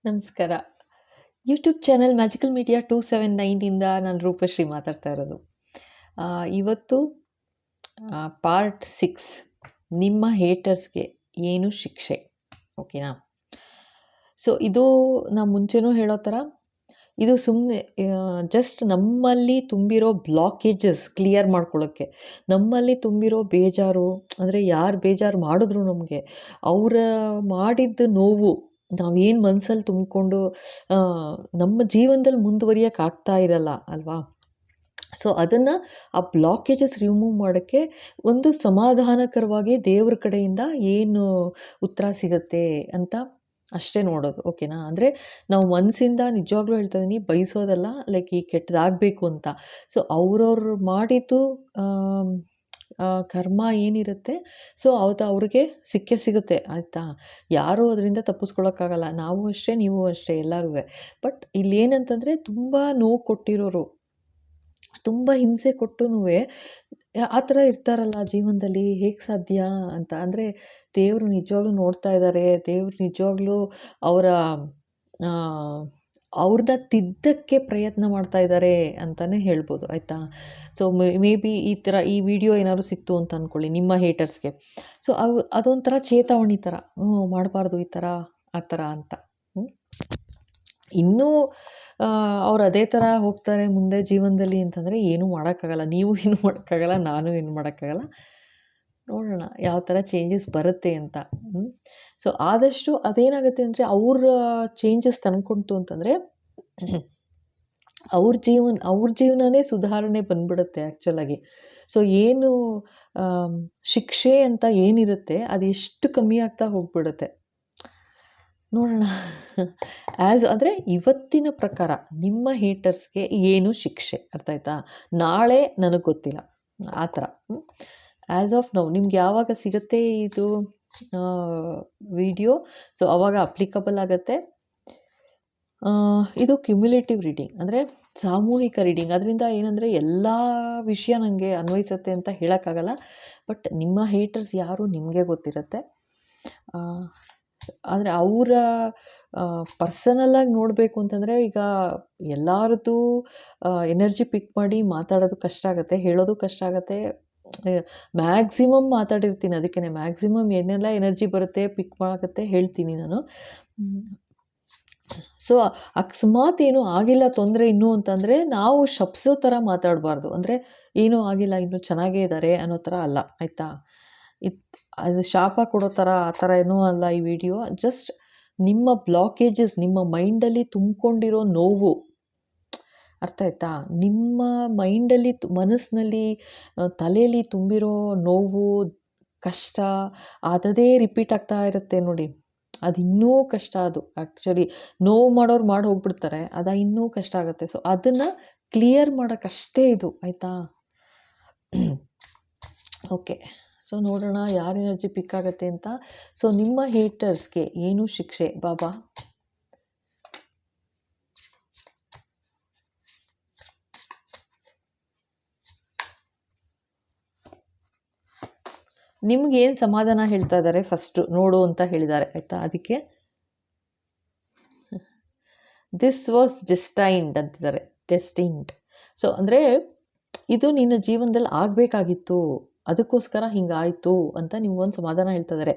ನಮಸ್ಕಾರ. YouTube channel magical media 279 ಇಂದ ನಾನು ರೂಪಶ್ರೀ ಮಾತಾಡ್ತಾ ಇರೋದು. ಇವತ್ತು ಪಾರ್ಟ್ 6 ನಿಮ್ಮ ಹೇಟರ್ಸ್‌ಗೆ ಏನು ಶಿಕ್ಷೆ? ಓಕೆನಾ? ಸೊ ಇದು ನಾನು ಮುಂಚೆನೂ ಹೇಳೋ ಥರ ಇದು ಸುಮ್ಮನೆ ಜಸ್ಟ್ ನಮ್ಮಲ್ಲಿ ತುಂಬಿರೋ ಬ್ಲಾಕೇಜಸ್ ಕ್ಲಿಯರ್ ಮಾಡ್ಕೊಳ್ಳೋಕ್ಕೆ, ನಮ್ಮಲ್ಲಿ ತುಂಬಿರೋ ಬೇಜಾರು ಅಂದರೆ ಯಾರು ಬೇಜಾರು ಮಾಡಿದ್ರು ನಮಗೆ, ಅವರ ಮಾಡಿದ್ದ ನೋವು ನಾವೇನು ಮನಸ್ಸಲ್ಲಿ ತುಂಬಿಕೊಂಡು ನಮ್ಮ ಜೀವನದಲ್ಲಿ ಮುಂದುವರಿಯೋಕೆ ಆಗ್ತಾ ಇರಲ್ಲ ಅಲ್ವಾ? ಸೊ ಅದನ್ನು ಆ ಬ್ಲಾಕೇಜಸ್ ರಿಮೂವ್ ಮಾಡೋಕ್ಕೆ ಒಂದು ಸಮಾಧಾನಕರವಾಗಿ ದೇವ್ರ ಕಡೆಯಿಂದ ಏನು ಉತ್ತರ ಸಿಗುತ್ತೆ ಅಂತ ಅಷ್ಟೇ ನೋಡೋದು. ಓಕೆನಾ? ಅಂದರೆ ನಾವು ಮನಸ್ಸಿಂದ ನಿಜವಾಗ್ಲೂ ಹೇಳ್ತಾ ಇದ್ದೀನಿ, ಬಯಸೋದಲ್ಲ ಲೈಕ್ ಈ ಕೆಟ್ಟದಾಗಬೇಕು ಅಂತ. ಸೊ ಅವ್ರವ್ರು ಮಾಡಿದ್ದು ಕರ್ಮ ಏನಿರುತ್ತೆ, ಸೊ ಅವತ್ತು ಅವ್ರಿಗೆ ಸಿಕ್ಕೇ ಸಿಗುತ್ತೆ ಆಯಿತಾ? ಯಾರೂ ಅದರಿಂದ ತಪ್ಪಿಸ್ಕೊಳ್ಳೋಕ್ಕಾಗಲ್ಲ. ನಾವು ಅಷ್ಟೇ, ನೀವು ಅಷ್ಟೇ ಎಲ್ಲರೂ. ಬಟ್ ಇಲ್ಲೇನಂತಂದರೆ ತುಂಬ ನೋವು ಕೊಟ್ಟಿರೋರು, ತುಂಬ ಹಿಂಸೆ ಕೊಟ್ಟುನೂ ಆ ಥರ ಇರ್ತಾರಲ್ಲ ಜೀವನದಲ್ಲಿ, ಹೇಗೆ ಸಾಧ್ಯ ಅಂತ. ಅಂದರೆ ದೇವರು ನಿಜವಾಗ್ಲೂ ನೋಡ್ತಾ ಇದ್ದಾರೆ, ದೇವ್ರು ನಿಜವಾಗ್ಲೂ ಅವರ ಅವ್ರನ್ನ ತಿದ್ದಕ್ಕೆ ಪ್ರಯತ್ನ ಮಾಡ್ತಾ ಇದ್ದಾರೆ ಅಂತಲೇ ಹೇಳ್ಬೋದು ಆಯಿತಾ? ಸೊ ಮೇ ಬಿ ಈ ವಿಡಿಯೋ ಏನಾದ್ರು ಸಿಕ್ತು ಅಂತ ಅಂದ್ಕೊಳ್ಳಿ ನಿಮ್ಮ ಹೇಟರ್ಸ್ಗೆ. ಸೊ ಅದೊಂಥರ ಚೇತಾವಣಿ ಥರ, ಮಾಡಬಾರ್ದು ಈ ಥರ ಆ ಥರ ಅಂತ. ಇನ್ನೂ ಅವ್ರು ಅದೇ ಥರ ಹೋಗ್ತಾರೆ ಮುಂದೆ ಜೀವನದಲ್ಲಿ ಅಂತಂದರೆ ಏನೂ ಮಾಡೋಕ್ಕಾಗಲ್ಲ. ನೀವು ಏನು ಮಾಡೋಕ್ಕಾಗಲ್ಲ, ನಾನು ಏನು ಮಾಡೋಕ್ಕಾಗಲ್ಲ. ನೋಡೋಣ ಯಾವ ಥರ ಚೇಂಜಸ್ ಬರುತ್ತೆ ಅಂತ. ಸೊ ಆದಷ್ಟು ಅದೇನಾಗುತ್ತೆ ಅಂದರೆ ಅವ್ರ ಚೇಂಜಸ್ ತಂದ್ಕೊಳ್ತು ಅಂತಂದರೆ ಅವ್ರ ಜೀವನನೇ ಸುಧಾರಣೆ ಬಂದ್ಬಿಡುತ್ತೆ ಆ್ಯಕ್ಚುಲಾಗಿ. ಸೊ ಏನು ಶಿಕ್ಷೆ ಅಂತ ಏನಿರುತ್ತೆ ಅದೆಷ್ಟು ಕಮ್ಮಿ ಆಗ್ತಾ ಹೋಗ್ಬಿಡುತ್ತೆ. ನೋಡೋಣ. ಅಂದರೆ ಇವತ್ತಿನ ಪ್ರಕಾರ ನಿಮ್ಮ ಹೇಟರ್ಸ್ಗೆ ಏನು ಶಿಕ್ಷೆ, ಅರ್ಥ ಆಯ್ತಾ? ನಾಳೆ ನನಗೆ ಗೊತ್ತಿಲ್ಲ ಆ ಥರ. ಆ್ಯಸ್ ಆಫ್ ನೌ ನಿಮ್ಗೆ ಯಾವಾಗ ಸಿಗುತ್ತೆ ಇದು ವಿಡಿಯೋ, ಸೊ ಆವಾಗ ಅಪ್ಲಿಕಬಲ್ ಆಗುತ್ತೆ. ಇದು ಕ್ಯುಮ್ಯುಲೇಟಿವ್ ರೀಡಿಂಗ್, ಅಂದರೆ ಸಾಮೂಹಿಕ ರೀಡಿಂಗ್. ಅದರಿಂದ ಏನಂದರೆ ಎಲ್ಲ ವಿಷಯ ನನಗೆ ಅನ್ವಯಿಸುತ್ತೆ ಅಂತ ಹೇಳೋಕ್ಕಾಗಲ್ಲ. ಬಟ್ ನಿಮ್ಮ ಹೇಟರ್ಸ್ ಯಾರು ನಿಮಗೆ ಗೊತ್ತಿರುತ್ತೆ. ಆದರೆ ಅವರ ಪರ್ಸನಲ್ಲಾಗಿ ನೋಡಬೇಕು ಅಂತಂದರೆ ಈಗ ಎಲ್ಲರದ್ದು ಎನರ್ಜಿ ಪಿಕ್ ಮಾಡಿ ಮಾತಾಡೋದು ಕಷ್ಟ ಆಗುತ್ತೆ, ಹೇಳೋದು ಕಷ್ಟ ಆಗುತ್ತೆ. ಮ್ಯಾಕ್ಸಿಮಮ್ ಮಾತಾಡಿರ್ತೀನಿ, ಅದಕ್ಕೆ ಮ್ಯಾಕ್ಸಿಮಮ್ ಏನೆಲ್ಲ ಎನರ್ಜಿ ಬರುತ್ತೆ ಪಿಕ್ ಆಗುತ್ತೆ ಹೇಳ್ತೀನಿ ನಾನು. ಸೊ ಅಕಸ್ಮಾತ್ ಏನೂ ಆಗಿಲ್ಲ, ತೊಂದರೆ ಇನ್ನೂ ಅಂತಂದರೆ ನಾವು ಶಪಿಸೋ ಥರ ಮಾತಾಡಬಾರ್ದು. ಅಂದರೆ ಏನೂ ಆಗಿಲ್ಲ, ಇನ್ನೂ ಚೆನ್ನಾಗೇ ಇದ್ದಾರೆ ಅನ್ನೋ ಥರ ಅಲ್ಲ ಆಯಿತಾ? ಅದು ಶಾಪ ಕೊಡೋ ಥರ ಆ ಥರ ಏನೂ ಅಲ್ಲ ಈ ವಿಡಿಯೋ. ಜಸ್ಟ್ ನಿಮ್ಮ ಬ್ಲಾಕೇಜಸ್, ನಿಮ್ಮ ಮೈಂಡಲ್ಲಿ ತುಂಬಿಕೊಂಡಿರೋ ನೋವು, ಅರ್ಥ ಆಯ್ತಾ? ನಿಮ್ಮ ಮೈಂಡಲ್ಲಿ ಮನಸ್ಸಿನಲ್ಲಿ ತಲೆಯಲ್ಲಿ ತುಂಬಿರೋ ನೋವು, ಕಷ್ಟ ಅದೇ ರಿಪೀಟ್ ಆಗ್ತಾ ಇರುತ್ತೆ ನೋಡಿ. ಅದು ಇನ್ನೂ ಕಷ್ಟ. ಅದು ಆ್ಯಕ್ಚುಲಿ ನೋವು ಮಾಡೋರು ಮಾಡಿ ಹೋಗ್ಬಿಡ್ತಾರೆ, ಅದು ಇನ್ನೂ ಕಷ್ಟ ಆಗುತ್ತೆ. ಸೊ ಅದನ್ನು ಕ್ಲಿಯರ್ ಮಾಡೋಕ್ಕಷ್ಟೇ ಇದು ಆಯಿತಾ? ಓಕೆ. ಸೊ ನೋಡೋಣ ಯಾರ ಎನರ್ಜಿ ಪಿಕ್ ಆಗುತ್ತೆ ಅಂತ. ಸೊ ನಿಮ್ಮ ಹೇಟರ್ಸ್ಗೆ ಏನು ಶಿಕ್ಷೆ ಬಾಬಾ? ನಿಮ್ಗೇನು ಸಮಾಧಾನ ಹೇಳ್ತಾ ಇದ್ದಾರೆ ಫಸ್ಟು ನೋಡು ಅಂತ ಹೇಳಿದ್ದಾರೆ ಆಯಿತಾ? ಅದಕ್ಕೆ ದಿಸ್ ವಾಸ್ ಡೆಸ್ಟೈನ್ಡ್ ಅಂತಿದ್ದಾರೆ, ಡೆಸ್ಟಿನ್ಡ್. ಸೊ ಅಂದರೆ ಇದು ನಿನ್ನ ಜೀವನದಲ್ಲಿ ಆಗಬೇಕಾಗಿತ್ತು, ಅದಕ್ಕೋಸ್ಕರ ಹಿಂಗಾಯಿತು ಅಂತ ನಿಮ್ಗೊಂದು ಸಮಾಧಾನ ಹೇಳ್ತಾ ಇದ್ದಾರೆ.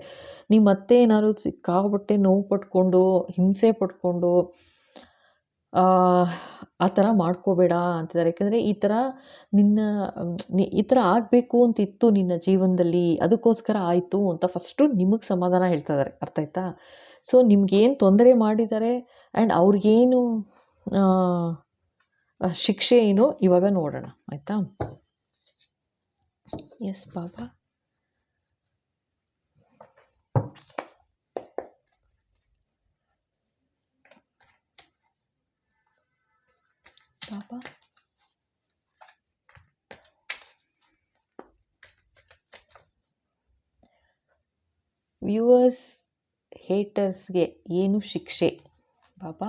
ನೀವು ಮತ್ತೆ ಏನಾದ್ರು ಸಿಕ್ಕಾಪಟ್ಟೆ ನೋವು ಪಟ್ಕೊಂಡು ಹಿಂಸೆ ಪಟ್ಕೊಂಡು ಆ ಥರ ಮಾಡ್ಕೋಬೇಡ ಅಂತಿದ್ದಾರೆ. ಯಾಕೆಂದರೆ ಈ ಥರ ಈ ಥರ ಆಗಬೇಕು ಅಂತಿತ್ತು ನಿನ್ನ ಜೀವನದಲ್ಲಿ, ಅದಕ್ಕೋಸ್ಕರ ಆಯಿತು ಅಂತ ಫಸ್ಟು ನಿಮಗೆ ಸಮಾಧಾನ ಹೇಳ್ತಾ ಇದ್ದಾರೆ, ಅರ್ಥ ಆಯ್ತಾ? ಸೊ ನಿಮ್ಗೇನು ತೊಂದರೆ ಮಾಡಿದ್ದಾರೆ ಆ್ಯಂಡ್ ಅವ್ರಿಗೇನು ಶಿಕ್ಷೆ ಏನು ಇವಾಗ ನೋಡೋಣ ಆಯಿತಾ? ಎಸ್ ಬಾಬಾ. ಬಾಬಾ ವ್ಯೂವರ್ಸ್ ಹೇಟರ್ಸ್ಗೆ ಏನು ಶಿಕ್ಷೆ ಬಾಬಾ?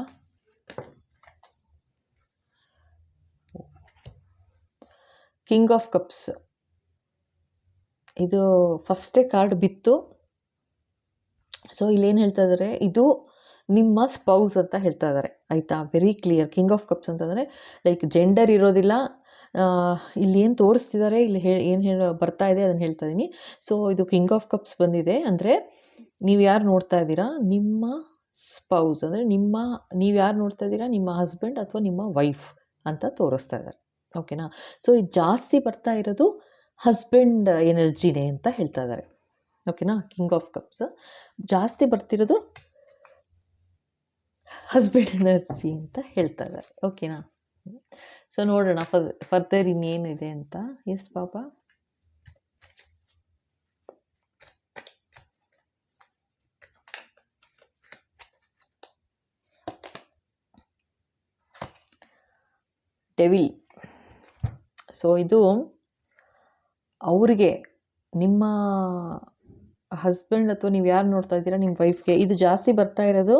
ಕಿಂಗ್ ಆಫ್ ಕಪ್ಸ್, ಇದು ಫಸ್ಟೇ ಕಾರ್ಡ್ ಬಿತ್ತು. ಸೊ ಇಲ್ಲೇನು ಹೇಳ್ತಾ ಇದ್ದಾರೆ, ಇದು ನಿಮ್ಮ ಸ್ಪೌಸ್ ಅಂತ ಹೇಳ್ತಾ ಇದ್ದಾರೆ ಆಯಿತಾ. Very clear. King of cups ಅಂತಂದರೆ ಲೈಕ್ ಜೆಂಡರ್ ಇರೋದಿಲ್ಲ. ಇಲ್ಲಿ ಏನು ತೋರಿಸ್ತಿದ್ದಾರೆ, ಇಲ್ಲಿ ಏನು ಬರ್ತಾ ಇದೆ ಅದನ್ನು ಹೇಳ್ತಾ ಇದ್ದೀನಿ. ಸೊ ಇದು ಕಿಂಗ್ ಆಫ್ ಕಪ್ಸ್ ಬಂದಿದೆ ಅಂದರೆ ನೀವು ಯಾರು ನೋಡ್ತಾ ಇದ್ದೀರಾ, ನಿಮ್ಮ ಸ್ಪೌಸ್ ಅಂದರೆ ನೀವು ಯಾರು ನೋಡ್ತಾ ಇದ್ದೀರಾ, ನಿಮ್ಮ ಹಸ್ಬೆಂಡ್ ಅಥವಾ ನಿಮ್ಮ ವೈಫ್ ಅಂತ ತೋರಿಸ್ತಾ ಇದ್ದಾರೆ. ಓಕೆನಾ. ಸೊ ಇದು ಜಾಸ್ತಿ ಬರ್ತಾ ಇರೋದು ಹಸ್ಬೆಂಡ್ ಎನರ್ಜಿನೇ ಅಂತ ಹೇಳ್ತಾ ಇದ್ದಾರೆ. ಓಕೆನಾ. ಕಿಂಗ್ ಆಫ್ ಕಪ್ಸ್ ಜಾಸ್ತಿ ಬರ್ತಿರೋದು ಹಸ್ಬೆಂಡ್ ಎನರ್ಜಿ ಅಂತ ಹೇಳ್ತಾ ಇದ್ದಾರೆ. ಓಕೆನಾ. ಸೊ ನೋಡೋಣ ಫರ್ದರ್ ಇನ್ನೇನಿದೆ ಅಂತ. ಎಸ್ ಪಾಪ. ಡೆವಿಲ್. ಸೊ ಇದು ಅವ್ರಿಗೆ, ನಿಮ್ಮ ಹಸ್ಬೆಂಡ್ ಅಥವಾ ನೀವು ಯಾರು ನೋಡ್ತಾ ಇದ್ದೀರಾ ನಿಮ್ಮ ವೈಫ್ಗೆ ಇದು ಜಾಸ್ತಿ ಬರ್ತಾ ಇರೋದು.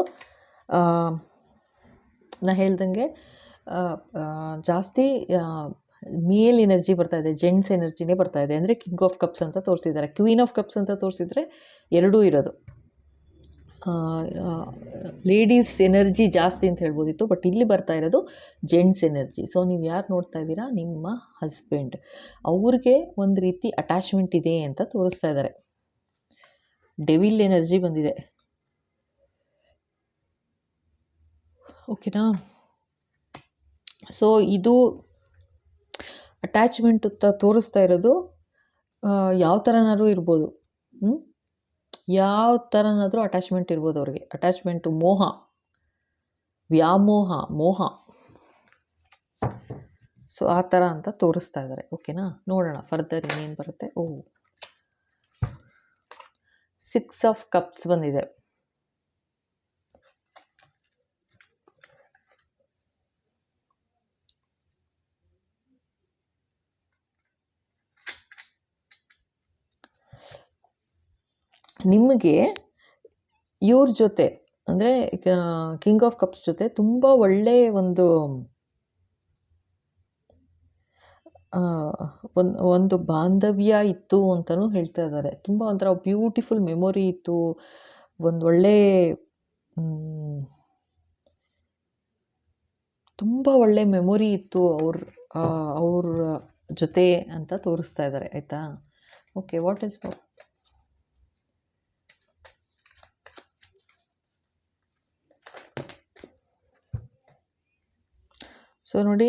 ನಾ ಹೇಳ್ದಂಗೆ ಜಾಸ್ತಿ ಮೇಲ್ ಎನರ್ಜಿ ಬರ್ತಾ ಇದೆ, ಜೆಂಟ್ಸ್ ಎನರ್ಜಿನೇ ಬರ್ತಾ ಇದೆ. ಅಂದರೆ ಕಿಂಗ್ ಆಫ್ ಕಪ್ಸ್ ಅಂತ ತೋರಿಸಿದ್ದಾರೆ. ಕ್ವೀನ್ ಆಫ್ ಕಪ್ಸ್ ಅಂತ ತೋರಿಸಿದ್ರೆ ಎರಡೂ ಇರೋದು. ಲೇಡೀಸ್ ಎನರ್ಜಿ ಜಾಸ್ತಿ ಅಂತ ಹೇಳ್ಬೋದಿತ್ತು, ಬಟ್ ಇಲ್ಲಿ ಬರ್ತಾ ಇರೋದು ಜೆಂಟ್ಸ್ ಎನರ್ಜಿ. ಸೊ ನೀವು ಯಾರು ನೋಡ್ತಾ ಇದ್ದೀರಾ, ನಿಮ್ಮ ಹಸ್ಬೆಂಡ್, ಅವ್ರಿಗೆ ಒಂದು ರೀತಿ ಅಟ್ಯಾಚ್ಮೆಂಟ್ ಇದೆ ಅಂತ ತೋರಿಸ್ತಾ ಇದ್ದಾರೆ. ಡೆವಿಲ್ ಎನರ್ಜಿ ಬಂದಿದೆ. ಓಕೆನಾ. ಸೊ ಇದು ಅಟ್ಯಾಚ್ಮೆಂಟ್ ತೋರಿಸ್ತಾ ಇರೋದು ಯಾವ ಥರನಾದ್ರೂ ಇರ್ಬೋದು. ಯಾವ ಥರನಾದರೂ ಅಟ್ಯಾಚ್ಮೆಂಟ್ ಇರ್ಬೋದು ಅವ್ರಿಗೆ. ಅಟ್ಯಾಚ್ಮೆಂಟು ಮೋಹ, ವ್ಯಾಮೋಹ, ಮೋಹ. ಸೊ ಆ ಥರ ಅಂತ ತೋರಿಸ್ತಾ ಇದ್ದಾರೆ. ಓಕೆನಾ. ನೋಡೋಣ ಫರ್ದರ್ ಇನ್ನೇನು ಬರುತ್ತೆ. 6 ಆಫ್ ಕಪ್ಸ್ ಬಂದಿದೆ. ನಿಮಗೆ ಇವ್ರ ಜೊತೆ ಅಂದರೆ ಕಿಂಗ್ ಆಫ್ ಕಪ್ಸ್ ಜೊತೆ ತುಂಬ ಒಳ್ಳೆ ಒಂದು ಬಾಂಧವ್ಯ ಇತ್ತು ಅಂತಲೂ ಹೇಳ್ತಾ ಇದ್ದಾರೆ. ತುಂಬ ಒಂಥರ ಬ್ಯೂಟಿಫುಲ್ ಮೆಮೊರಿ ಇತ್ತು, ಒಂದು ಒಳ್ಳೆ ತುಂಬ ಒಳ್ಳೆ ಮೆಮೊರಿ ಇತ್ತು ಅವ್ರ ಜೊತೆ ಅಂತ ತೋರಿಸ್ತಾ ಇದ್ದಾರೆ. ಆಯಿತಾ. ಓಕೆ. ವಾಟ್ ಇಸ್ ಸೊ ನೋಡಿ,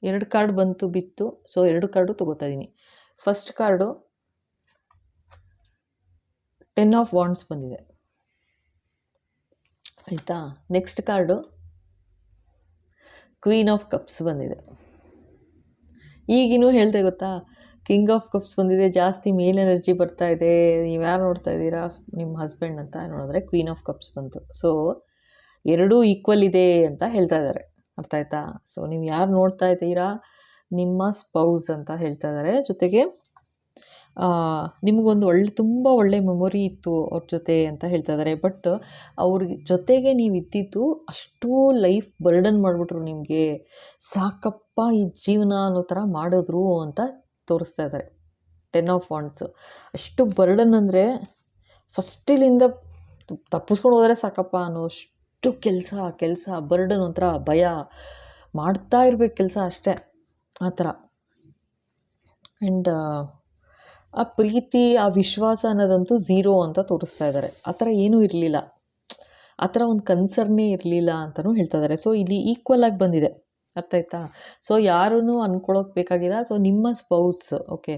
2 ಕಾರ್ಡ್ ಬಿತ್ತು. ಸೊ 2 ಕಾರ್ಡು ತೊಗೋತಾ ಇದ್ದೀನಿ. ಫಸ್ಟ್ ಕಾರ್ಡು 10 ಆಫ್ ವಾಂಡ್ಸ್ ಬಂದಿದೆ. ಆಯಿತಾ. Next card queen of cups ಬಂದಿದೆ. ಈಗಿನೂ ಹೇಳ್ದೆ ಗೊತ್ತಾ, ಕಿಂಗ್ ಆಫ್ ಕಪ್ಸ್ ಬಂದಿದೆ, ಜಾಸ್ತಿ ಮೇಲ್ ಎನರ್ಜಿ ಬರ್ತಾ ಇದೆ, ನೀವು ಯಾರು ನೋಡ್ತಾ ಇದ್ದೀರಾ ನಿಮ್ಮ ಹಸ್ಬೆಂಡ್ ಅಂತ ನೋಡಿದ್ರೆ ಕ್ವೀನ್ ಆಫ್ ಕಪ್ಸ್ ಬಂತು. ಸೊ ಎರಡೂ ಈಕ್ವಲ್ ಇದೆ ಅಂತ ಹೇಳ್ತಾ ಇದ್ದಾರೆ. ಅರ್ಥ ಆಯ್ತಾ. ಸೊ ನೀವು ಯಾರು ನೋಡ್ತಾ ಇದ್ದೀರಾ ನಿಮ್ಮ ಸ್ಪೌಸ್ ಅಂತ ಹೇಳ್ತಾ ಇದ್ದಾರೆ. ಜೊತೆಗೆ ನಿಮಗೊಂದು ತುಂಬ ಒಳ್ಳೆ ಮೆಮೊರಿ ಇತ್ತು ಅವ್ರ ಜೊತೆ ಅಂತ ಹೇಳ್ತಾ ಇದ್ದಾರೆ. ಬಟ್ ಅವ್ರ ಜೊತೆಗೆ ನೀವು ಇದ್ದಿದ್ದು ಅಷ್ಟೂ ಲೈಫ್ ಬರ್ಡನ್ ಮಾಡಿಬಿಟ್ರು, ನಿಮಗೆ ಸಾಕಪ್ಪ ಈ ಜೀವನ ಅನ್ನೋ ಥರ ಮಾಡಿದ್ರು ಅಂತ ತೋರಿಸ್ತಾ ಇದ್ದಾರೆ. 10 ಆಫ್ ವಾಂಡ್ಸು ಅಷ್ಟು ಬರ್ಡನ್ ಅಂದರೆ ಫಸ್ಟಿಲಿಂದ ತಪ್ಪಿಸ್ಕೊಂಡು ಹೋದರೆ ಸಾಕಪ್ಪ ಅನ್ನೋಷ್ಟು ಕೆಲಸ ಬರ್ಡನ್, ಒಂಥರ ಭಯ, ಮಾಡ್ತಾ ಇರ್ಬೇಕು ಕೆಲಸ ಅಷ್ಟೇ, ಆ ಥರ. ಆ್ಯಂಡ್ ಆ ಪ್ರೀತಿ, ಆ ವಿಶ್ವಾಸ ಅನ್ನೋದಂತೂ ಝೀರೋ ಅಂತ ತೋರಿಸ್ತಾ ಇದ್ದಾರೆ. ಆ ಥರ ಏನೂ ಇರಲಿಲ್ಲ, ಆ ಥರ ಒಂದು ಕನ್ಸರ್ನೇ ಇರಲಿಲ್ಲ ಅಂತಲೂ ಹೇಳ್ತಾ ಇದ್ದಾರೆ. ಸೊ ಇಲ್ಲಿ ಈಕ್ವಲ್ ಆಗಿ ಬಂದಿದೆ. ಅರ್ಥ ಆಯ್ತಾ. ಸೊ ಯಾರೂ ಅಂದ್ಕೊಳ್ಳೋಕೆ ಬೇಕಾಗಿಲ್ಲ. ಸೊ ನಿಮ್ಮ ಸ್ಪೌಸ್. ಓಕೆ.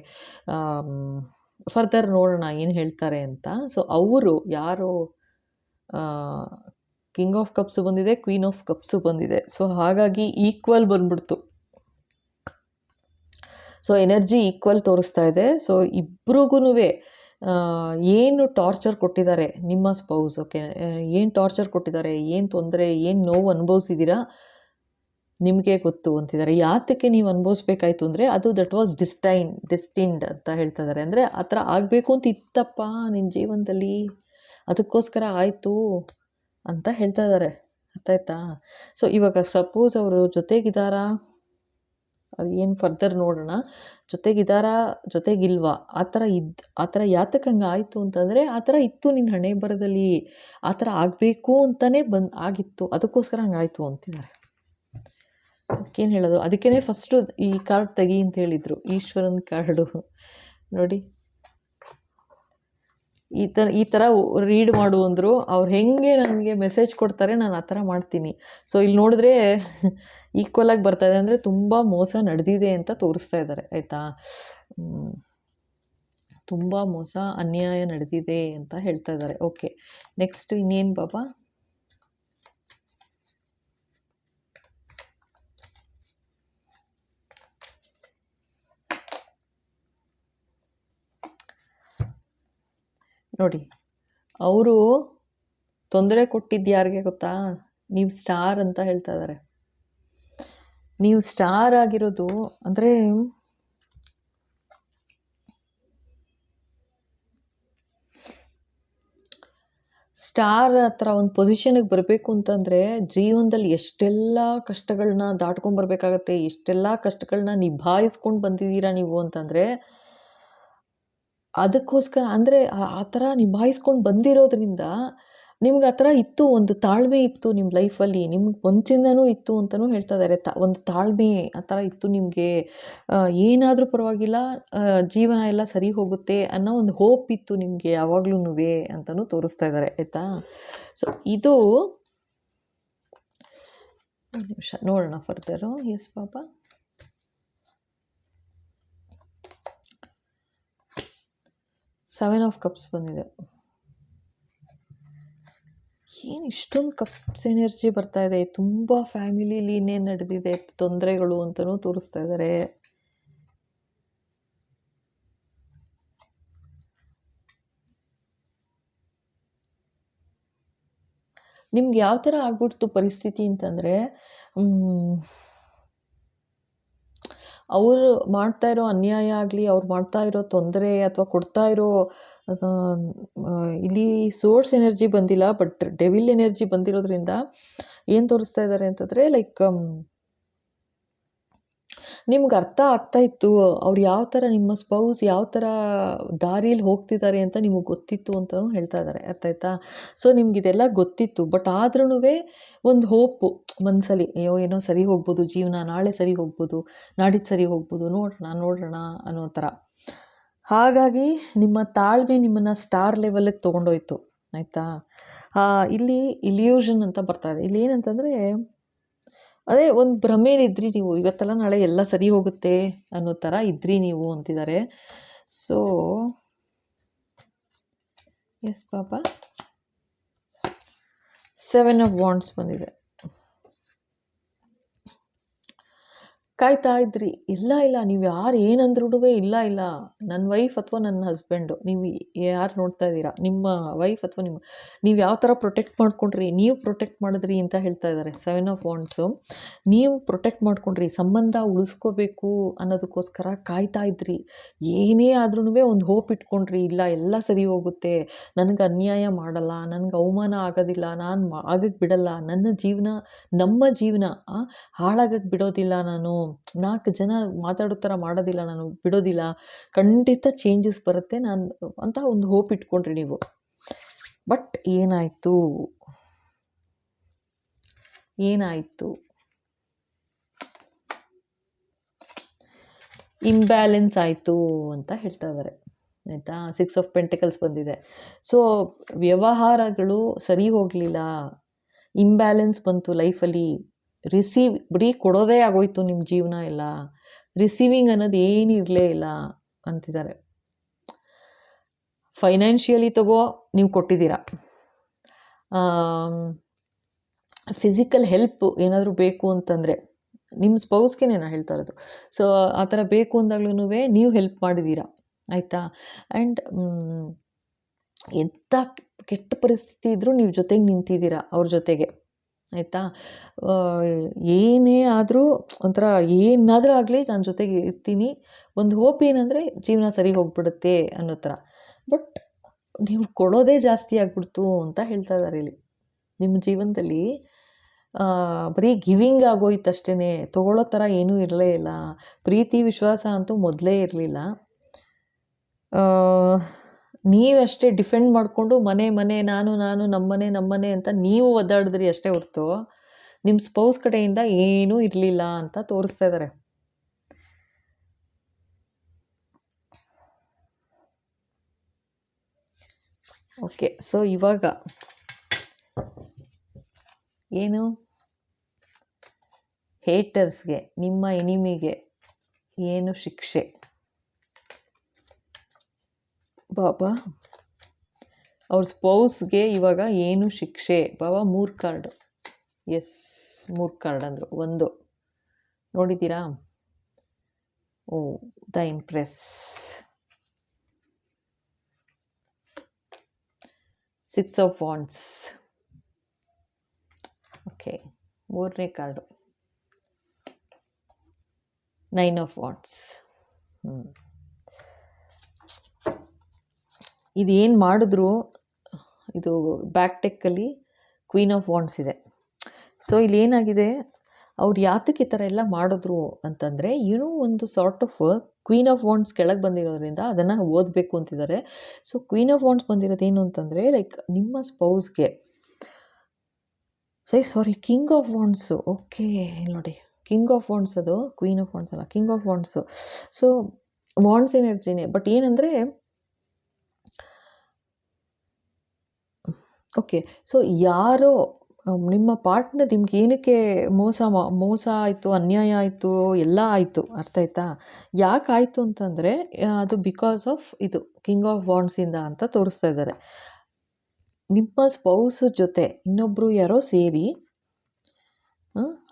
ಫರ್ದರ್ ನೋಡೋಣ ಏನು ಹೇಳ್ತಾರೆ ಅಂತ. ಸೊ ಅವರು ಯಾರು, ಕಿಂಗ್ ಆಫ್ ಕಪ್ಸು ಬಂದಿದೆ, ಕ್ವೀನ್ ಆಫ್ ಕಪ್ಸು ಬಂದಿದೆ. ಸೊ ಹಾಗಾಗಿ ಈಕ್ವಲ್ ಬಂದ್ಬಿಡ್ತು. ಸೊ ಎನರ್ಜಿ ಈಕ್ವಲ್ ತೋರಿಸ್ತಾ ಇದೆ. ಸೊ ಇಬ್ರಿಗೂ ಏನು ಟಾರ್ಚರ್ ಕೊಟ್ಟಿದ್ದಾರೆ ನಿಮ್ಮ ಸ್ಪೌಸ್. ಓಕೆ. ಏನು ಟಾರ್ಚರ್ ಕೊಟ್ಟಿದ್ದಾರೆ, ಏನು ತೊಂದರೆ, ಏನು ನೋವು ಅನುಭವಿಸಿದ್ದೀರಾ ನಿಮಗೆ ಗೊತ್ತು ಅಂತಿದ್ದಾರೆ. ಯಾತಕ್ಕೆ ನೀವು ಅನುಭವಿಸ್ಬೇಕಾಯ್ತು ಅಂದರೆ ಅದು ದಟ್ ವಾಸ್ ಡೆಸ್ಟಿನ್ಡ್ ಅಂತ ಹೇಳ್ತಾ ಇದ್ದಾರೆ. ಅಂದರೆ ಆ ಥರ ಆಗಬೇಕು ಅಂತ ಇತ್ತಪ್ಪ ನಿನ್ನ ಜೀವನದಲ್ಲಿ, ಅದಕ್ಕೋಸ್ಕರ ಆಯಿತು ಅಂತ ಹೇಳ್ತಾ ಇದ್ದಾರೆ. ಅರ್ಥ ಆಯ್ತಾ. ಸೊ ಇವಾಗ ಸಪೋಸ್ ಅವರು ಜೊತೆಗಿದ್ದಾರಾ, ಅದು ಏನು ಫರ್ದರ್ ನೋಡೋಣ. ಜೊತೆಗಿದ್ದಾರಾ ಜೊತೆಗಿಲ್ವಾ ಆ ಥರ ಯಾತಕ್ಕೆ ಹಂಗೆ ಆಯಿತು ಅಂತಂದರೆ ಆ ಥರ ಇತ್ತು ನಿನ್ನ ಹಣೆ ಬರದಲ್ಲಿ, ಆ ಥರ ಆಗಬೇಕು ಅಂತಲೇ ಆಗಿತ್ತು, ಅದಕ್ಕೋಸ್ಕರ ಹಂಗಾಯಿತು ಅಂತಿದ್ದಾರೆ. ಅದಕ್ಕೇನು ಹೇಳೋದು, ಅದಕ್ಕೇ ಫಸ್ಟು ಈ ಕಾರ್ಡ್ ತೆಗಿ ಅಂತ ಹೇಳಿದರು, ಈಶ್ವರನ ಕಾರ್ಡು ನೋಡಿ. ಈ ಥರ ರೀಡ್ ಮಾಡು ಅಂದರು. ಅವ್ರು ಹೆಂಗೆ ನನಗೆ ಮೆಸೇಜ್ ಕೊಡ್ತಾರೆ ನಾನು ಆ ಥರ ಮಾಡ್ತೀನಿ. ಸೊ ಇಲ್ಲಿ ನೋಡಿದ್ರೆ ಈಕ್ವಲಾಗಿ ಬರ್ತಾಯಿದೆ, ಅಂದರೆ ತುಂಬ ಮೋಸ ನಡೆದಿದೆ ಅಂತ ತೋರಿಸ್ತಾ ಇದ್ದಾರೆ, ಆಯಿತಾ. ತುಂಬ ಮೋಸ ಅನ್ಯಾಯ ನಡೆದಿದೆ ಅಂತ ಹೇಳ್ತಾ ಇದ್ದಾರೆ. ಓಕೆ, ನೆಕ್ಸ್ಟ್ ಇನ್ನೇನು ಬಾಬಾ? ನೋಡಿ, ಅವರು ತೊಂದರೆ ಕೊಟ್ಟಿದ್ದು ಯಾರಿಗೆ ಗೊತ್ತಾ? ನೀವು ಸ್ಟಾರ್ ಅಂತ ಹೇಳ್ತಾ ಇದ್ದಾರೆ. ನೀವು ಸ್ಟಾರ್ ಆಗಿರೋದು ಅಂದರೆ ಸ್ಟಾರ್ ಹತ್ರ ಒಂದು ಪೊಸಿಷನ್ಗೆ ಬರಬೇಕು ಅಂತಂದರೆ ಜೀವನದಲ್ಲಿ ಎಷ್ಟೆಲ್ಲ ಕಷ್ಟಗಳನ್ನ ದಾಟ್ಕೊಂಡ್ಬರ್ಬೇಕಾಗತ್ತೆ, ಎಷ್ಟೆಲ್ಲ ಕಷ್ಟಗಳನ್ನ ನಿಭಾಯಿಸ್ಕೊಂಡು ಬಂದಿದ್ದೀರಾ ನೀವು ಅಂತಂದರೆ ಅದಕ್ಕೋಸ್ಕರ, ಅಂದರೆ ಆ ಥರ ನಿಭಾಯಿಸ್ಕೊಂಡು ಬಂದಿರೋದ್ರಿಂದ ನಿಮ್ಗೆ ಆ ಥರ ಇತ್ತು, ಒಂದು ತಾಳ್ಮೆ ಇತ್ತು ನಿಮ್ಮ ಲೈಫಲ್ಲಿ, ನಿಮ್ಗೆ ಮುಂಚಿಂದನೂ ಇತ್ತು ಅಂತಲೂ ಹೇಳ್ತಾ ಇದ್ದಾರೆ. ಒಂದು ತಾಳ್ಮೆ ಆ ಥರ ಇತ್ತು ನಿಮಗೆ, ಏನಾದರೂ ಪರವಾಗಿಲ್ಲ, ಜೀವನ ಎಲ್ಲ ಸರಿ ಹೋಗುತ್ತೆ ಅನ್ನೋ ಒಂದು ಹೋಪ್ ಇತ್ತು ನಿಮಗೆ ಯಾವಾಗ್ಲೂ ಅಂತಲೂ ತೋರಿಸ್ತಾ ಇದ್ದಾರೆ, ಆಯಿತಾ. ಸೊ ಇದು ಒಂದು ನಿಮಿಷ ನೋಡೋಣ ಫರ್ದರು. ಎಸ್ ಪಾಪಾ, ಸೆವೆನ್ ಆಫ್ ಕಪ್ಸ್ ಬಂದಿದೆ. ಏನು ಇಷ್ಟೊಂದು ಕಪ್ಸ್ ಎನರ್ಜಿ ಬರ್ತಾ ಇದೆ, ತುಂಬ ಫ್ಯಾಮಿಲಿಲಿ ಇನ್ನೇನು ನಡೆದಿದೆ ತೊಂದರೆಗಳು ಅಂತಲೂ ತೋರಿಸ್ತಾ ಇದ್ದಾರೆ. ನಿಮ್ಗೆ ಯಾವ ಥರ ಆಗ್ಬಿಡ್ತು ಪರಿಸ್ಥಿತಿ ಅಂತಂದರೆ, ಅವರು ಮಾಡ್ತಾ ಇರೋ ಅನ್ಯಾಯ ಆಗಲಿ, ಅವ್ರು ಮಾಡ್ತಾ ಇರೋ ತೊಂದರೆ ಅಥವಾ ಕೊಡ್ತಾ ಇರೋ ಇಲ್ಲಿ ಸೋರ್ಸ್ ಎನರ್ಜಿ ಬಂದಿಲ್ಲ, ಬಟ್ ಡೆವಿಲ್ ಎನರ್ಜಿ ಬಂದಿರೋದ್ರಿಂದ ಏನು ತೋರಿಸ್ತಾ ಇದ್ದಾರೆ ಅಂತಂದರೆ, ಲೈಕ್ ನಿಮ್ಗೆ ಅರ್ಥ ಆಗ್ತಾ ಇತ್ತು ಅವ್ರು ಯಾವ ಥರ, ನಿಮ್ಮ ಸ್ಪೌಸ್ ಯಾವ ಥರ ದಾರಿಯಲ್ಲಿ ಹೋಗ್ತಿದ್ದಾರೆ ಅಂತ ನಿಮಗೆ ಗೊತ್ತಿತ್ತು ಅಂತಲೂ ಹೇಳ್ತಾ ಇದ್ದಾರೆ, ಅರ್ಥ ಆಯ್ತಾ. ಸೊ ನಿಮ್ಗೆ ಇದೆಲ್ಲ ಗೊತ್ತಿತ್ತು, ಬಟ್ ಆದ್ರೂ ಒಂದು ಹೋಪು ಮನಸ್ಸಲ್ಲಿ, ಅಯ್ಯೋ ಏನೋ ಸರಿ ಹೋಗ್ಬೋದು ಜೀವನ, ನಾಳೆ ಸರಿ ಹೋಗ್ಬೋದು, ನಾಡಿದ್ದು ಸರಿ ಹೋಗ್ಬೋದು, ನೋಡೋಣ ಅನ್ನೋ ಥರ. ಹಾಗಾಗಿ ನಿಮ್ಮ ತಾಳ್ಮೆ ನಿಮ್ಮನ್ನು ಸ್ಟಾರ್ ಲೆವೆಲಿಗೆ ತೊಗೊಂಡೋಯ್ತು, ಆಯಿತಾ. ಇಲ್ಲಿ ಇಲ್ಯೂಷನ್ ಅಂತ ಬರ್ತಾ ಇದೆ. ಇಲ್ಲಿ ಏನಂತಂದರೆ ಅದೇ ಒಂದು ಭ್ರಮೇಲಿದ್ರಿ ನೀವು, ಇವತ್ತೆಲ್ಲ ನಾಳೆ ಎಲ್ಲ ಸರಿ ಹೋಗುತ್ತೆ ಅನ್ನೋ ಥರ ಇದ್ರಿ ನೀವು ಅಂತಿದ್ದಾರೆ. ಸೊ ಎಸ್ ಪಾಪ, 7 ಆಫ್ ವಾಂಡ್ಸ್ ಬಂದಿದೆ. ಕಾಯ್ತಾ ಇದ್ರಿ, ಇಲ್ಲ ನೀವು ಯಾರು ಏನಂದ್ರೂ ಇಲ್ಲ ನನ್ನ ವೈಫ್ ಅಥವಾ ನನ್ನ ಹಸ್ಬೆಂಡು, ನೀವು ಯಾರು ನೋಡ್ತಾ ಇದ್ದೀರಾ, ನಿಮ್ಮ ವೈಫ್ ಅಥವಾ ನೀವು ಯಾವ ಥರ ಪ್ರೊಟೆಕ್ಟ್ ಮಾಡ್ಕೊಂಡ್ರಿ, ನೀವು ಪ್ರೊಟೆಕ್ಟ್ ಮಾಡಿದ್ರಿ ಅಂತ ಹೇಳ್ತಾ ಇದ್ದಾರೆ 7 ಆಫ್ ವಾಂಡ್ಸು. ನೀವು ಪ್ರೊಟೆಕ್ಟ್ ಮಾಡ್ಕೊಂಡ್ರಿ, ಸಂಬಂಧ ಉಳಿಸ್ಕೋಬೇಕು ಅನ್ನೋದಕ್ಕೋಸ್ಕರ ಕಾಯ್ತಾ ಇದ್ರಿ. ಏನೇ ಆದ್ರೂ ಒಂದು ಹೋಪ್ ಇಟ್ಕೊಂಡ್ರಿ, ಇಲ್ಲ ಎಲ್ಲ ಸರಿ ಹೋಗುತ್ತೆ, ನನಗೆ ಅನ್ಯಾಯ ಮಾಡಲ್ಲ, ನನಗೆ ಅವಮಾನ ಆಗೋದಿಲ್ಲ, ನಾನು ಆಗಕ್ಕೆ ಬಿಡಲ್ಲ, ನಮ್ಮ ಜೀವನ ಹಾಳಾಗಕ್ಕೆ ಬಿಡೋದಿಲ್ಲ, ನಾನು 4 ಜನ ಮಾತಾಡೋ ಥರ ಮಾಡೋದಿಲ್ಲ, ನಾನು ಬಿಡೋದಿಲ್ಲ, ಖಂಡಿತ ಚೇಂಜಸ್ ಬರುತ್ತೆ ನಾನು ಅಂತ ಒಂದು ಹೋಪ್ ಇಟ್ಕೊಂಡ್ರಿ ನೀವು. ಬಟ್ ಏನಾಯಿತು ಇಂಬ್ಯಾಲೆನ್ಸ್ ಆಯಿತು ಅಂತ ಹೇಳ್ತಾ ಇದ್ದಾರೆ, ಆಯಿತಾ. 6 ಆಫ್ ಪೆಂಟಿಕಲ್ಸ್ ಬಂದಿದೆ. ಸೊ ವ್ಯವಹಾರಗಳು ಸರಿ ಹೋಗಲಿಲ್ಲ, ಇಂಬ್ಯಾಲೆನ್ಸ್ ಬಂತು ಲೈಫಲ್ಲಿ, ಬರೀ ಕೊಡೋದೇ ಆಗೋಯ್ತು ನಿಮ್ಮ ಜೀವನ ಎಲ್ಲ, ರಿಸೀವಿಂಗ್ ಅನ್ನೋದು ಏನು ಇರಲೇ ಇಲ್ಲ ಅಂತಿದ್ದಾರೆ. ಫೈನಾನ್ಷಿಯಲಿ ನೀವು ಕೊಟ್ಟಿದ್ದೀರಾ, ಫಿಸಿಕಲ್ ಹೆಲ್ಪ್ ಏನಾದರೂ ಬೇಕು ಅಂತಂದರೆ ನಿಮ್ಮ ಸ್ಪೌಸ್ಗೆ ನಾನು ಹೇಳ್ತಾ ಇರೋದು. ಸೊ ಆ ಥರ ಬೇಕು ಅಂದಾಗ್ಲೂ ನೀವು ಹೆಲ್ಪ್ ಮಾಡಿದ್ದೀರಾ, ಆಯಿತಾ. ಆ್ಯಂಡ್ ಎಂಥ ಕೆಟ್ಟ ಪರಿಸ್ಥಿತಿ ಇದ್ದರೂ ನೀವು ಜೊತೆಗೆ ನಿಂತಿದ್ದೀರಾ ಅವ್ರ ಜೊತೆಗೆ, ಆಯಿತಾ. ಏನೇ ಆದರೂ ಒಂಥರ ಏನಾದರೂ ಆಗಲಿ ನಾನು ಜೊತೆಗೆ ಇರ್ತೀನಿ, ಒಂದು ಹೋಪ್ ಏನಂದರೆ ಜೀವನ ಸರಿ ಹೋಗ್ಬಿಡುತ್ತೆ ಅನ್ನೋ ಥರ. ಬಟ್ ನೀವು ಕೊಡೋದೇ ಜಾಸ್ತಿ ಆಗ್ಬಿಡ್ತು ಅಂತ ಹೇಳ್ತಾ ಇದ್ದಾರೆ ಇಲ್ಲಿ. ನಿಮ್ಮ ಜೀವನದಲ್ಲಿ ಬರೀ ಗಿವಿಂಗ್ ಆಗೋಯ್ತು ಅಷ್ಟೇ, ತೊಗೊಳ್ಳೋ ಥರ ಏನೂ ಇರಲೇ ಇಲ್ಲ. ಪ್ರೀತಿ ವಿಶ್ವಾಸ ಅಂತೂ ಮೊದಲೇ ಇರಲಿಲ್ಲ. ನೀವಷ್ಟೇ ಡಿಫೆಂಡ್ ಮಾಡಿಕೊಂಡು ಮನೆ ಮನೆ ನಾನು ನಮ್ಮನೆ ಅಂತ ನೀವು ಒದ್ದಾಡಿದ್ರಿ ಅಷ್ಟೇ ಹೊರತು ನಿಮ್ಮ ಸ್ಪೌಸ್ ಕಡೆಯಿಂದ ಏನೂ ಇರಲಿಲ್ಲ ಅಂತ ತೋರಿಸ್ತಾ ಇದ್ದಾರೆ. ಓಕೆ, ಸೊ ಇವಾಗ ಏನು ಹೇಟರ್ಸ್ಗೆ, ನಿಮ್ಮ ಎನಿಮಿಗೆ ಏನು ಶಿಕ್ಷೆ? ಬಾಬಾ ಅವ್ರ ಸ್ಪೌಸ್ಗೆ ಇವಾಗ ಏನು ಶಿಕ್ಷೆ? ಬಾಬಾ 3 ಕಾರ್ಡ್. ಎಸ್, 3 ಕಾರ್ಡ್ ಅಂದರು. 1 ನೋಡಿದ್ದೀರಾ? Oh, the empress. 6 of wands. Okay, 3ನೇ ಕಾರ್ಡು 9 ಆಫ್ ವಾಂಡ್ಸ್. ಇದೇನು ಮಾಡಿದ್ರು, ಇದು ಬ್ಯಾಕ್ ಟೆಕ್ಕಲ್ಲಿ ಕ್ವೀನ್ ಆಫ್ ವಾಂಡ್ಸ್ ಇದೆ. ಸೊ ಇಲ್ಲಿ ಏನಾಗಿದೆ, ಅವ್ರು ಯಾತಕ್ಕೆ ಈ ಥರ ಎಲ್ಲ ಮಾಡಿದ್ರು ಅಂತಂದರೆ, ಏನೋ ಒಂದು sort of queen of wands ಕೆಳಗೆ ಬಂದಿರೋದ್ರಿಂದ ಅದನ್ನು ಓದಬೇಕು ಅಂತಿದ್ದಾರೆ. ಸೊ ಕ್ವೀನ್ ಆಫ್ ವಾಂಡ್ಸ್ ಬಂದಿರೋದೇನು ಅಂತಂದರೆ, ಲೈಕ್ ನಿಮ್ಮ ಸ್ಪೌಸ್ಗೆ sorry king of wands. Okay, ನೋಡಿ ಕಿಂಗ್ ಆಫ್ ವಾಂಡ್ಸ್, ಅದು ಕ್ವೀನ್ ಆಫ್ ವಾಂಡ್ಸ್ ಅಲ್ಲ, king of wands. So wands ಎನರ್ಜಿನೇ, ಬಟ್ ಏನಂದರೆ ಓಕೆ, ಸೊ ಯಾರೋ ನಿಮ್ಮ ಪಾರ್ಟ್ನರ್ ನಿಮ್ಗೆ ಏನಕ್ಕೆ ಮೋಸ ಆಯಿತು, ಅನ್ಯಾಯ ಆಯಿತು, ಎಲ್ಲ ಆಯಿತು, ಅರ್ಥ ಆಯ್ತಾ? ಯಾಕೆ ಆಯಿತು ಅಂತಂದರೆ ಅದು ಬಿಕಾಸ್ ಆಫ್ ಇದು ಕಿಂಗ್ ಆಫ್ ವಾಂಡ್ಸಿಂದ ಅಂತ ತೋರಿಸ್ತಾ ಇದ್ದಾರೆ. ನಿಮ್ಮ ಸ್ಪೌಸ್ ಜೊತೆ ಇನ್ನೊಬ್ಬರು ಯಾರೋ ಸೇರಿ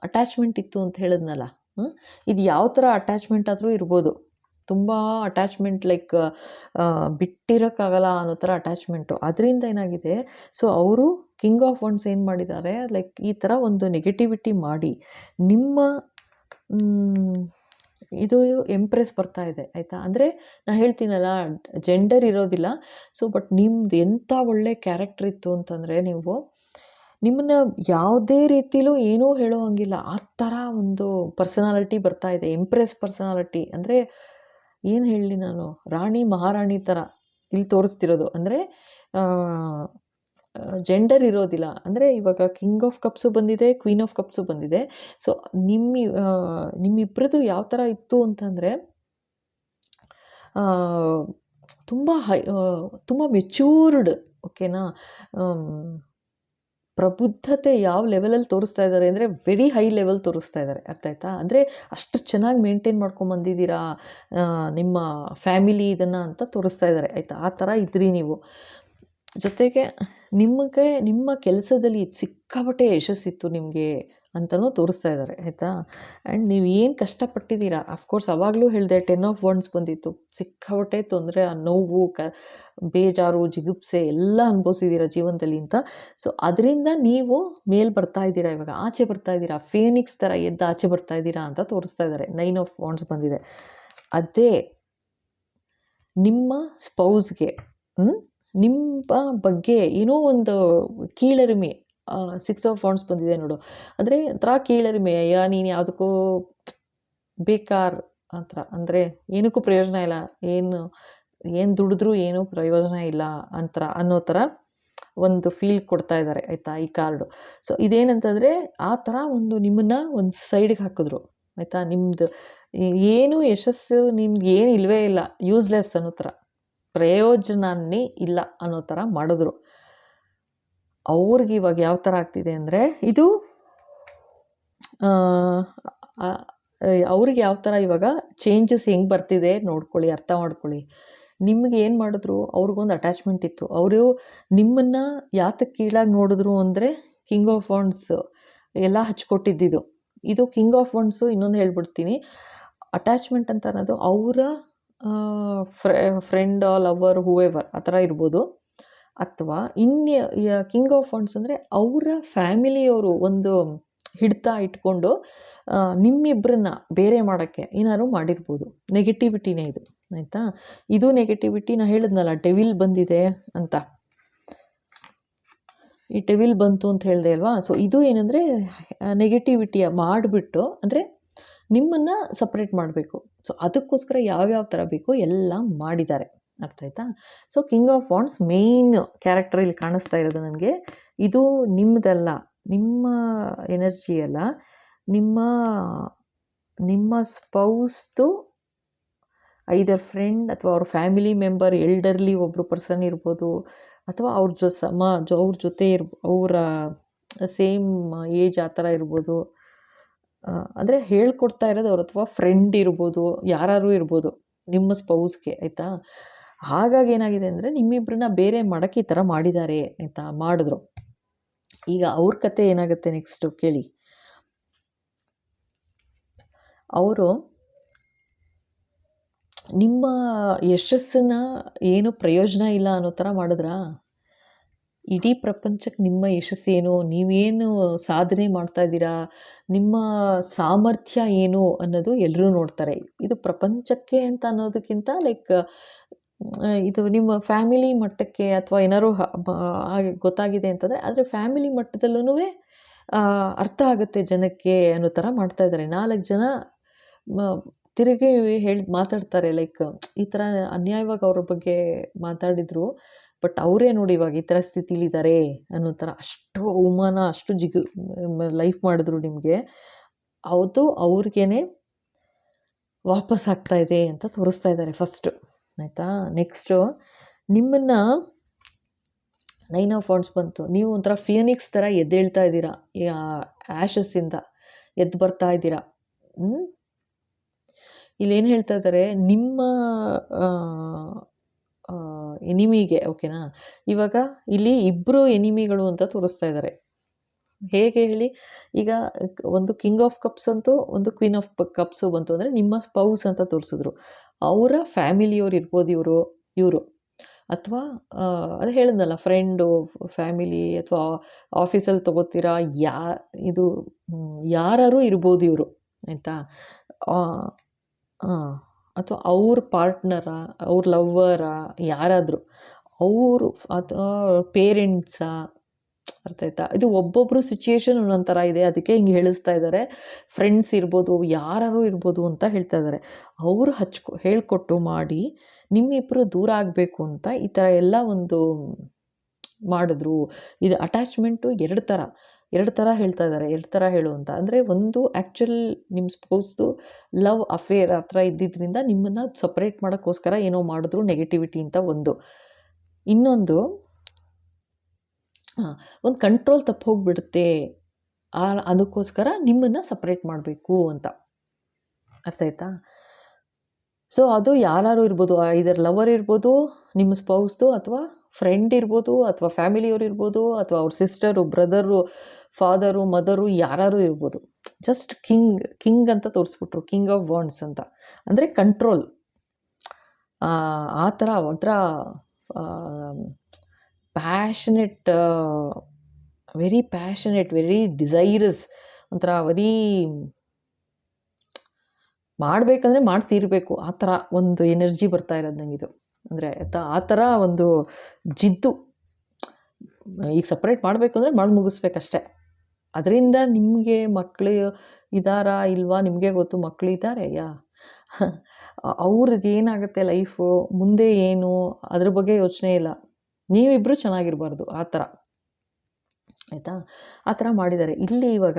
ಅಟ್ಯಾಚ್ಮೆಂಟ್ ಇತ್ತು ಅಂತ ಹೇಳಿದ್ನಲ್ಲ, ಇದು ಯಾವ ಥರ ಅಟ್ಯಾಚ್ಮೆಂಟ್ ಆದರೂ ಇರ್ಬೋದು. ತುಂಬ ಅಟ್ಯಾಚ್ಮೆಂಟ್, ಲೈಕ್ ಬಿಟ್ಟಿರೋಕ್ಕಾಗಲ್ಲ ಅನ್ನೋ ಥರ ಅಟ್ಯಾಚ್ಮೆಂಟು. ಅದರಿಂದ ಏನಾಗಿದೆ, ಸೊ ಅವರು ಕಿಂಗ್ ಆಫ್ ವಾಂಡ್ಸ್ ಏನು ಮಾಡಿದ್ದಾರೆ, ಲೈಕ್ ಈ ಥರ ಒಂದು ನೆಗೆಟಿವಿಟಿ ಮಾಡಿ ನಿಮ್ಮ ಇದು ಎಂಪ್ರೆಸ್ ಬರ್ತಾ ಇದೆ, ಆಯಿತಾ? ಅಂದರೆ ನಾನು ಹೇಳ್ತೀನಲ್ಲ, ಜೆಂಡರ್ ಇರೋದಿಲ್ಲ. ಸೊ ಬಟ್ ನಿಮ್ದು ಎಂಥ ಒಳ್ಳೆ ಕ್ಯಾರೆಕ್ಟರ್ ಇತ್ತು ಅಂತಂದರೆ, ನೀವು ನಿಮ್ಮನ್ನ ಯಾವುದೇ ರೀತಿಲೂ ಏನೂ ಹೇಳೋ ಹಂಗಿಲ್ಲ, ಆ ಥರ ಒಂದು ಪರ್ಸನಾಲಿಟಿ ಬರ್ತಾ ಇದೆ. ಎಂಪ್ರೆಸ್ ಪರ್ಸನಾಲಿಟಿ ಅಂದರೆ ಏನು ಹೇಳಲಿ ನಾನು, ರಾಣಿ ಮಹಾರಾಣಿ ಥರ ಇಲ್ಲಿ ತೋರಿಸ್ತಿರೋದು. ಅಂದರೆ ಜೆಂಡರ್ ಇರೋದಿಲ್ಲ. ಅಂದರೆ ಇವಾಗ ಕಿಂಗ್ ಆಫ್ ಕಪ್ಸು ಬಂದಿದೆ, ಕ್ವೀನ್ ಆಫ್ ಕಪ್ಸು ಬಂದಿದೆ. ಸೊ ನಿಮ್ಮಿಬ್ಬರದು ಯಾವ ಥರ ಇತ್ತು ಅಂತಂದರೆ, ತುಂಬ ಮೆಚ್ಯೂರ್ಡ್, ಓಕೆನಾ? ಪ್ರಬುದ್ಧತೆ ಯಾವ ಲೆವೆಲಲ್ಲಿ ತೋರಿಸ್ತಾ ಇದ್ದಾರೆ ಅಂದರೆ, ವೆರಿ ಹೈ ಲೆವೆಲ್ ತೋರಿಸ್ತಾ ಇದ್ದಾರೆ, ಅರ್ಥ ಆಯ್ತಾ? ಅಂದರೆ ಅಷ್ಟು ಚೆನ್ನಾಗಿ ಮೇಂಟೈನ್ ಮಾಡ್ಕೊಂಬಂದಿದ್ದೀರಾ ನಿಮ್ಮ ಫ್ಯಾಮಿಲಿ ಇದನ್ನು ಅಂತ ತೋರಿಸ್ತಾ ಇದ್ದಾರೆ, ಆಯಿತಾ? ಆ ಥರ ಇದ್ರಿ ನೀವು. ಜೊತೆಗೆ ನಿಮ್ಮ ಕೆಲಸದಲ್ಲಿ ಸಿಕ್ಕಾಪಟ್ಟೆ ಯಶಸ್ಸಿತ್ತು ನಿಮಗೆ ಅಂತಲೂ ತೋರಿಸ್ತಾ ಇದ್ದಾರೆ, ಆಯಿತಾ? ಆ್ಯಂಡ್ ನೀವು ಏನು ಕಷ್ಟಪಟ್ಟಿದ್ದೀರಾ, ಅಫ್ಕೋರ್ಸ್ ಅವಾಗಲೂ ಹೇಳಿದೆ 10 ಆಫ್ ವಾಂಡ್ಸ್ ಬಂದಿತ್ತು. ಸಿಕ್ಕಾಪಟ್ಟೆ ತೊಂದರೆ, ನೋವು, ಬೇಜಾರು, ಜಿಗುಪ್ಸೆ ಎಲ್ಲ ಅನುಭವಿಸಿದ್ದೀರಾ ಜೀವನದಲ್ಲಿ ಅಂತ. ಸೊ ಅದರಿಂದ ನೀವು ಮೇಲ್ ಬರ್ತಾ ಇದ್ದೀರಾ, ಇವಾಗ ಆಚೆ ಬರ್ತಾ ಇದ್ದೀರಾ, ಫೇನಿಕ್ಸ್ ಥರ ಎದ್ದು ಆಚೆ ಬರ್ತಾ ಇದ್ದೀರಾ ಅಂತ ತೋರಿಸ್ತಾ ಇದ್ದಾರೆ. 9 ಆಫ್ ವಾಂಡ್ಸ್ ಬಂದಿದೆ. ಅದೇ ನಿಮ್ಮ ಸ್ಪೌಸ್ಗೆ ನಿಮ್ಮ ಬಗ್ಗೆ ಏನೋ ಒಂದು ಕೀಳರಿಮೆ, 6 ಆಫ್ ವಾಂಡ್ಸ್ ಬಂದಿದೆ ನೋಡು. ಅಂದರೆ ಒಂಥರ ಕೀಳರಿಮೆ, ನೀನು ಯಾವುದಕ್ಕೂ ಬೇಕಾರ್ ಆ ಥರ, ಅಂದರೆ ಏನಕ್ಕೂ ಪ್ರಯೋಜನ ಇಲ್ಲ, ಏನು ದುಡಿದ್ರೂ ಏನೂ ಪ್ರಯೋಜನ ಇಲ್ಲ ಅಂತರ ಅನ್ನೋ ಥರ ಒಂದು ಫೀಲ್ ಕೊಡ್ತಾ ಇದ್ದಾರೆ, ಆಯಿತಾ? ಈ ಕಾರ್ಡು. ಸೊ ಇದೇನಂತಂದರೆ, ಆ ಥರ ಒಂದು ನಿಮ್ಮನ್ನು ಒಂದು ಸೈಡಿಗೆ ಹಾಕಿದ್ರು, ಆಯಿತಾ? ನಿಮ್ಮದು ಏನು ಯಶಸ್ಸು ನಿಮ್ಗೆ ಏನು ಇಲ್ಲವೇ ಇಲ್ಲ, ಯೂಸ್ಲೆಸ್ ಅನ್ನೋ ಥರ, ಪ್ರಯೋಜನನೇ ಇಲ್ಲ ಅನ್ನೋ ಥರ ಮಾಡಿದ್ರು. ಅವ್ರಿಗೆ ಇವಾಗ ಯಾವ ಥರ ಆಗ್ತಿದೆ ಅಂದರೆ, ಇದು ಅವ್ರಿಗೆ ಯಾವ ಥರ ಇವಾಗ ಚೇಂಜಸ್ ಹೆಂಗೆ ಬರ್ತಿದೆ ನೋಡ್ಕೊಳ್ಳಿ, ಅರ್ಥ ಮಾಡ್ಕೊಳ್ಳಿ. ನಿಮ್ಗೆ ಏನು ಮಾಡಿದ್ರು, ಅವ್ರಿಗೊಂದು ಅಟ್ಯಾಚ್ಮೆಂಟ್ ಇತ್ತು. ಅವರು ನಿಮ್ಮನ್ನು ಯಾತಕ್ಕೆ ಕೀಳಾಗಿ ನೋಡಿದ್ರು ಅಂದರೆ, ಕಿಂಗ್ ಆಫ್ ವಾಂಡ್ಸ್ ಎಲ್ಲ ಹಚ್ಕೊಟ್ಟಿದ್ದಿದ್ದು. ಇದು ಕಿಂಗ್ ಆಫ್ ವಾಂಡ್ಸು ಇನ್ನೊಂದು ಹೇಳ್ಬಿಡ್ತೀನಿ, ಅಟ್ಯಾಚ್ಮೆಂಟ್ ಅಂತ ಅನ್ನೋದು ಅವರ ಫ್ರೆಂಡ್, ಲವರ್, ಹೂಎವರ್ ಆ ಥರ ಇರ್ಬೋದು. ಅಥವಾ ಕಿಂಗ್ ಆಫ್ ವಾಂಡ್ಸ್ ಅಂದರೆ ಅವರ ಫ್ಯಾಮಿಲಿಯವರು ಒಂದು ಹಿಡಿತ ಇಟ್ಕೊಂಡು ನಿಮ್ಮಿಬ್ಬರನ್ನ ಬೇರೆ ಮಾಡೋಕ್ಕೆ ಏನಾದ್ರು ಮಾಡಿರ್ಬೋದು. ನೆಗೆಟಿವಿಟಿನೇ ಇದು, ಆಯಿತಾ? ಇದು ನೆಗೆಟಿವಿಟಿ. ನಾನು ಹೇಳಿದ್ನಲ್ಲ ಡೆವಿಲ್ ಬಂದಿದೆ ಅಂತ. ಈ ಡೆವಿಲ್ ಬಂತು ಅಂತ ಹೇಳಿದೆ ಅಲ್ವಾ? ಸೊ ಇದು ಏನಂದರೆ ನೆಗೆಟಿವಿಟಿಯ ಮಾಡಿಬಿಟ್ಟು ಅಂದರೆ ನಿಮ್ಮನ್ನು ಸಪ್ರೇಟ್ ಮಾಡಬೇಕು. ಸೊ ಅದಕ್ಕೋಸ್ಕರ ಯಾವ್ಯಾವ ಥರ ಬೇಕೋ ಎಲ್ಲ ಮಾಡಿದ್ದಾರೆ. ಅರ್ಥ ಆಯ್ತಾ? So king of wands main character ಇಲ್ಲಿ ಕಾಣಿಸ್ತಾ ಇರೋದು ನನಗೆ. ಇದು ನಿಮ್ಮದಲ್ಲ, ನಿಮ್ಮ ಎನರ್ಜಿ ಅಲ್ಲ, ನಿಮ್ಮ ನಿಮ್ಮ ಸ್ಪೌಸ್ದು ಐದರ್ ಫ್ರೆಂಡ್ ಅಥವಾ ಅವ್ರ ಫ್ಯಾಮಿಲಿ ಮೆಂಬರ್, ಎಲ್ಡರ್ಲಿ ಒಬ್ಬರು ಪರ್ಸನ್ ಇರ್ಬೋದು, ಅಥವಾ ಅವ್ರ ಅವ್ರ ಜೊತೆ ಅವರ ಸೇಮ್ ಏಜ್ ಆ ಥರ ಇರ್ಬೋದು. ಅಂದರೆ ಹೇಳ್ಕೊಡ್ತಾ ಇರೋದು ಅವ್ರು, ಅಥವಾ ಫ್ರೆಂಡ್ ಇರ್ಬೋದು, ಯಾರು ಇರ್ಬೋದು ನಿಮ್ಮ ಸ್ಪೌಸ್ಗೆ. ಆಯಿತಾ? ಹಾಗಾಗಿ ಏನಾಗಿದೆ ಅಂದರೆ ನಿಮ್ಮಿಬ್ಬರನ್ನ ಬೇರೆ ಮಾಡೋಕ್ಕೆ ಈ ಥರ ಮಾಡಿದ್ದಾರೆ. ಆಯಿತಾ? ಮಾಡಿದ್ರು. ಈಗ ಅವ್ರ ಕತೆ ಏನಾಗುತ್ತೆ ನೆಕ್ಸ್ಟು ಕೇಳಿ. ಅವರು ನಿಮ್ಮ ಯಶಸ್ಸನ್ನ ಏನು ಪ್ರಯೋಜನ ಇಲ್ಲ ಅನ್ನೋ ಥರ ಮಾಡಿದ್ರಾ? ಇಡೀ ಪ್ರಪಂಚಕ್ಕೆ ನಿಮ್ಮ ಯಶಸ್ಸೇನು, ನೀವೇನು ಸಾಧನೆ ಮಾಡ್ತಾ ಇದ್ದೀರಾ, ನಿಮ್ಮ ಸಾಮರ್ಥ್ಯ ಏನು ಅನ್ನೋದು ಎಲ್ಲರೂ ನೋಡ್ತಾರೆ. ಇದು ಪ್ರಪಂಚಕ್ಕೆ ಅಂತ ಅನ್ನೋದಕ್ಕಿಂತ ಲೈಕ್ ಇದು ನಿಮ್ಮ ಫ್ಯಾಮಿಲಿ ಮಟ್ಟಕ್ಕೆ ಅಥವಾ ಏನಾದ್ರು ಹಾಗೆ ಗೊತ್ತಾಗಿದೆ ಅಂತಂದರೆ, ಆದರೆ ಫ್ಯಾಮಿಲಿ ಮಟ್ಟದಲ್ಲೂ ಅರ್ಥ ಆಗುತ್ತೆ ಜನಕ್ಕೆ ಅನ್ನೋ ಥರ ಮಾಡ್ತಾ ಇದ್ದಾರೆ. 4 ಜನ ತಿರುಗಿ ಮಾತಾಡ್ತಾರೆ. ಲೈಕ್ ಈ ಥರ ಅನ್ಯಾಯವಾಗಿ ಅವ್ರ ಬಗ್ಗೆ ಮಾತಾಡಿದರು, ಬಟ್ ಅವರೇ ನೋಡಿ ಇವಾಗ ಈ ಥರ ಸ್ಥಿತಿಲಿದ್ದಾರೆ ಅನ್ನೋ ಥರ. ಅಷ್ಟು ಅವಮಾನ, ಅಷ್ಟು ಲೈಫ್ ಮಾಡಿದ್ರು ನಿಮಗೆ. ಅದು ಅವ್ರಿಗೇನೆ ವಾಪಸ್ ಆಗ್ತಾ ಇದೆ ಅಂತ ತೋರಿಸ್ತಾ ಇದ್ದಾರೆ ಫಸ್ಟು. ಆಯಿತಾ? ನೆಕ್ಸ್ಟು ನಿಮ್ಮನ್ನು 9 ಆಫ್ ವಾಂಡ್ಸ್ ಬಂತು. ನೀವು ಒಂಥರ ಫಿಯೋನಿಕ್ಸ್ ಥರ ಎದ್ದೇಳ್ತಾ ಇದ್ದೀರಾ, ಆ್ಯಶಸ್ಸಿಂದ ಎದ್ದು ಬರ್ತಾ ಇದ್ದೀರಾ. ಇಲ್ಲೇನು ಹೇಳ್ತಾ ಇದ್ದಾರೆ, ನಿಮ್ಮ ಎನಿಮಿಗೆ, ಓಕೆನಾ? ಇವಾಗ ಇಲ್ಲಿ ಇಬ್ಬರು ಎನಿಮಿಗಳು ಅಂತ ತೋರಿಸ್ತಾ ಇದ್ದಾರೆ. ಹೇಗೆ ಹೇಳಿ? ಈಗ ಒಂದು ಕಿಂಗ್ ಆಫ್ ಕಪ್ಸ್ ಅಂತೂ, ಒಂದು ಕ್ವೀನ್ ಆಫ್ ಕಪ್ಸು ಬಂತು ಅಂದರೆ ನಿಮ್ಮ ಸ್ಪೌಸ್ ಅಂತ ತೋರಿಸಿದ್ರು. ಅವರ ಫ್ಯಾಮಿಲಿಯವ್ರು ಇರ್ಬೋದು ಇವರು, ಅಥವಾ ಅದು ಹೇಳಿದ್ನಲ್ಲ ಫ್ರೆಂಡು, ಫ್ಯಾಮಿಲಿ, ಅಥವಾ ಆಫೀಸಲ್ಲಿ ತೊಗೋತೀರಾ, ಇದು ಯಾರು ಇರ್ಬೋದು ಇವರು. ಆಯಿತಾ? ಅಥವಾ ಅವ್ರ ಪಾರ್ಟ್ನರ, ಅವ್ರ ಲವ್ವರ, ಯಾರಾದರೂ ಅವರು, ಅಥವಾ ಪೇರೆಂಟ್ಸಾ. ಅರ್ಥ ಆಯ್ತಾ? ಇದು ಒಬ್ಬೊಬ್ಬರು ಸಿಚುಯೇಷನ್ ಒಂದೊಂಥರ ಇದೆ, ಅದಕ್ಕೆ ಹಿಂಗೆ ಹೇಳಿಸ್ತಾ ಇದ್ದಾರೆ. ಫ್ರೆಂಡ್ಸ್ ಇರ್ಬೋದು, ಯಾರು ಇರ್ಬೋದು ಅಂತ ಹೇಳ್ತಾ ಇದ್ದಾರೆ. ಅವರು ಹೇಳ್ಕೊಟ್ಟು ಮಾಡಿ ನಿಮ್ಮಿಬ್ಬರು ದೂರ ಆಗಬೇಕು ಅಂತ ಈ ಥರ ಎಲ್ಲ ಒಂದು ಮಾಡಿದ್ರು. ಇದು ಅಟ್ಯಾಚ್ಮೆಂಟು ಎರಡು ಥರ ಹೇಳ್ತಾ ಇದ್ದಾರೆ. 2 ಥರ ಹೇಳು ಅಂತ. ಅಂದರೆ ಒಂದು ಆ್ಯಕ್ಚುಲ್ ನಿಮ್ಮ ಸ್ಪೌಸ್ದು ಲವ್ ಅಫೇರ್ ಆ ಥರ ಇದ್ದಿದ್ದರಿಂದ ನಿಮ್ಮನ್ನು ಸಪ್ರೇಟ್ ಮಾಡೋಕ್ಕೋಸ್ಕರ ಏನೋ ಮಾಡಿದ್ರು, ನೆಗೆಟಿವಿಟಿ ಅಂತ ಒಂದು. ಇನ್ನೊಂದು ಒಂದು ಕಂಟ್ರೋಲ್ ತಪ್ಪು ಹೋಗಿಬಿಡುತ್ತೆ, ಅದಕ್ಕೋಸ್ಕರ ನಿಮ್ಮನ್ನು ಸಪ್ರೇಟ್ ಮಾಡಬೇಕು ಅಂತ. ಅರ್ಥ ಆಯ್ತಾ? ಸೊ ಅದು ಯಾರು ಇರ್ಬೋದು, ಇದರ ಲವರ್ ಇರ್ಬೋದು, ನಿಮ್ಮ ಸ್ಪೌಸ್ದು, ಅಥವಾ ಫ್ರೆಂಡ್ ಇರ್ಬೋದು, ಅಥವಾ ಫ್ಯಾಮಿಲಿಯವ್ರು ಇರ್ಬೋದು, ಅಥವಾ ಅವ್ರ ಸಿಸ್ಟರು, ಬ್ರದರು, ಫಾದರು, ಮದರು, ಯಾರು ಇರ್ಬೋದು. ಜಸ್ಟ್ ಕಿಂಗ್ ಅಂತ ತೋರಿಸ್ಬಿಟ್ರು, ಕಿಂಗ್ ಆಫ್ ವಾಂಡ್ಸ್ ಅಂತ. ಅಂದರೆ ಕಂಟ್ರೋಲ್, ಆ ಥರ ಒಂಥರ ಪ್ಯಾಷನೆಟ್, ವೆರಿ ಪ್ಯಾಷನೆಟ್, ವೆರಿ ಡಿಸೈರಸ್, ಒಂಥರ ವೆರಿ ಮಾಡಬೇಕಂದ್ರೆ ಮಾಡ್ತೀರಬೇಕು ಆ ಥರ ಒಂದು ಎನರ್ಜಿ ಬರ್ತಾ ಇರೋದು ನನಗಿದು. ಅಂದರೆ ಆ ಥರ ಒಂದು ಜಿದ್ದು, ಈಗ ಸಪ್ರೇಟ್ ಮಾಡಬೇಕು ಅಂದರೆ ಮಾಡಿ ಮುಗಿಸ್ಬೇಕಷ್ಟೆ. ಅದರಿಂದ ನಿಮಗೆ ಮಕ್ಕಳು ಇದ್ದಾರಾ ಇಲ್ವಾ ನಿಮಗೆ ಗೊತ್ತು. ಮಕ್ಕಳು ಇದ್ದಾರೆ, ಅವ್ರಿಗೆ ಏನಾಗುತ್ತೆ ಲೈಫು ಮುಂದೆ ಏನು ಅದ್ರ ಬಗ್ಗೆ ಯೋಚನೆ ಇಲ್ಲ. ನೀವಿಬ್ಬರು ಚೆನ್ನಾಗಿರಬಾರ್ದು ಆ ಥರ. ಆಯಿತಾ? ಆ ಥರ ಮಾಡಿದ್ದಾರೆ ಇಲ್ಲಿ. ಇವಾಗ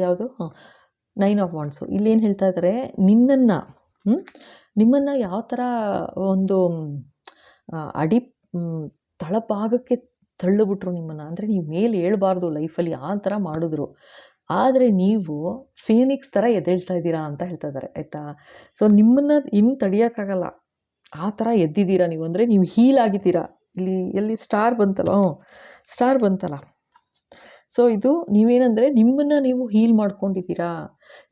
ಯಾವುದು 9 ಆಫ್ ವಾಂಡ್ಸು ಇಲ್ಲೇನು ಹೇಳ್ತಾ ಇದ್ದಾರೆ, ನಿಮ್ಮನ್ನು ಯಾವ ಥರ ಒಂದು ತಳಭಾಗಕ್ಕೆ ತಳ್ಳಿಬಿಟ್ರು ನಿಮ್ಮನ್ನು. ಅಂದರೆ ನೀವು ಮೇಲೆ ಏಳಬಾರ್ದು ಲೈಫಲ್ಲಿ, ಆ ಥರ ಮಾಡಿದ್ರು. ಆದರೆ ನೀವು ಫೀನಿಕ್ಸ್ ಥರ ಎದ್ದೇಳ್ತಾ ಇದ್ದೀರಾ ಅಂತ ಹೇಳ್ತಾ ಇದ್ದಾರೆ. ಆಯಿತಾ? ಸೊ ನಿಮ್ಮನ್ನು ಇನ್ನು ತಡೆಯೋಕ್ಕಾಗಲ್ಲ, ಆ ಥರ ಎದ್ದಿದ್ದೀರಾ ನೀವು. ಅಂದರೆ ನೀವು ಹೀಲ್ ಆಗಿದ್ದೀರಾ. ಎಲ್ಲಿ ಸ್ಟಾರ್ ಬಂತಲ್ಲ. ಸೊ ಇದು ನೀವೇನಂದರೆ ನಿಮ್ಮನ್ನು ನೀವು ಹೀಲ್ ಮಾಡ್ಕೊಂಡಿದ್ದೀರಾ.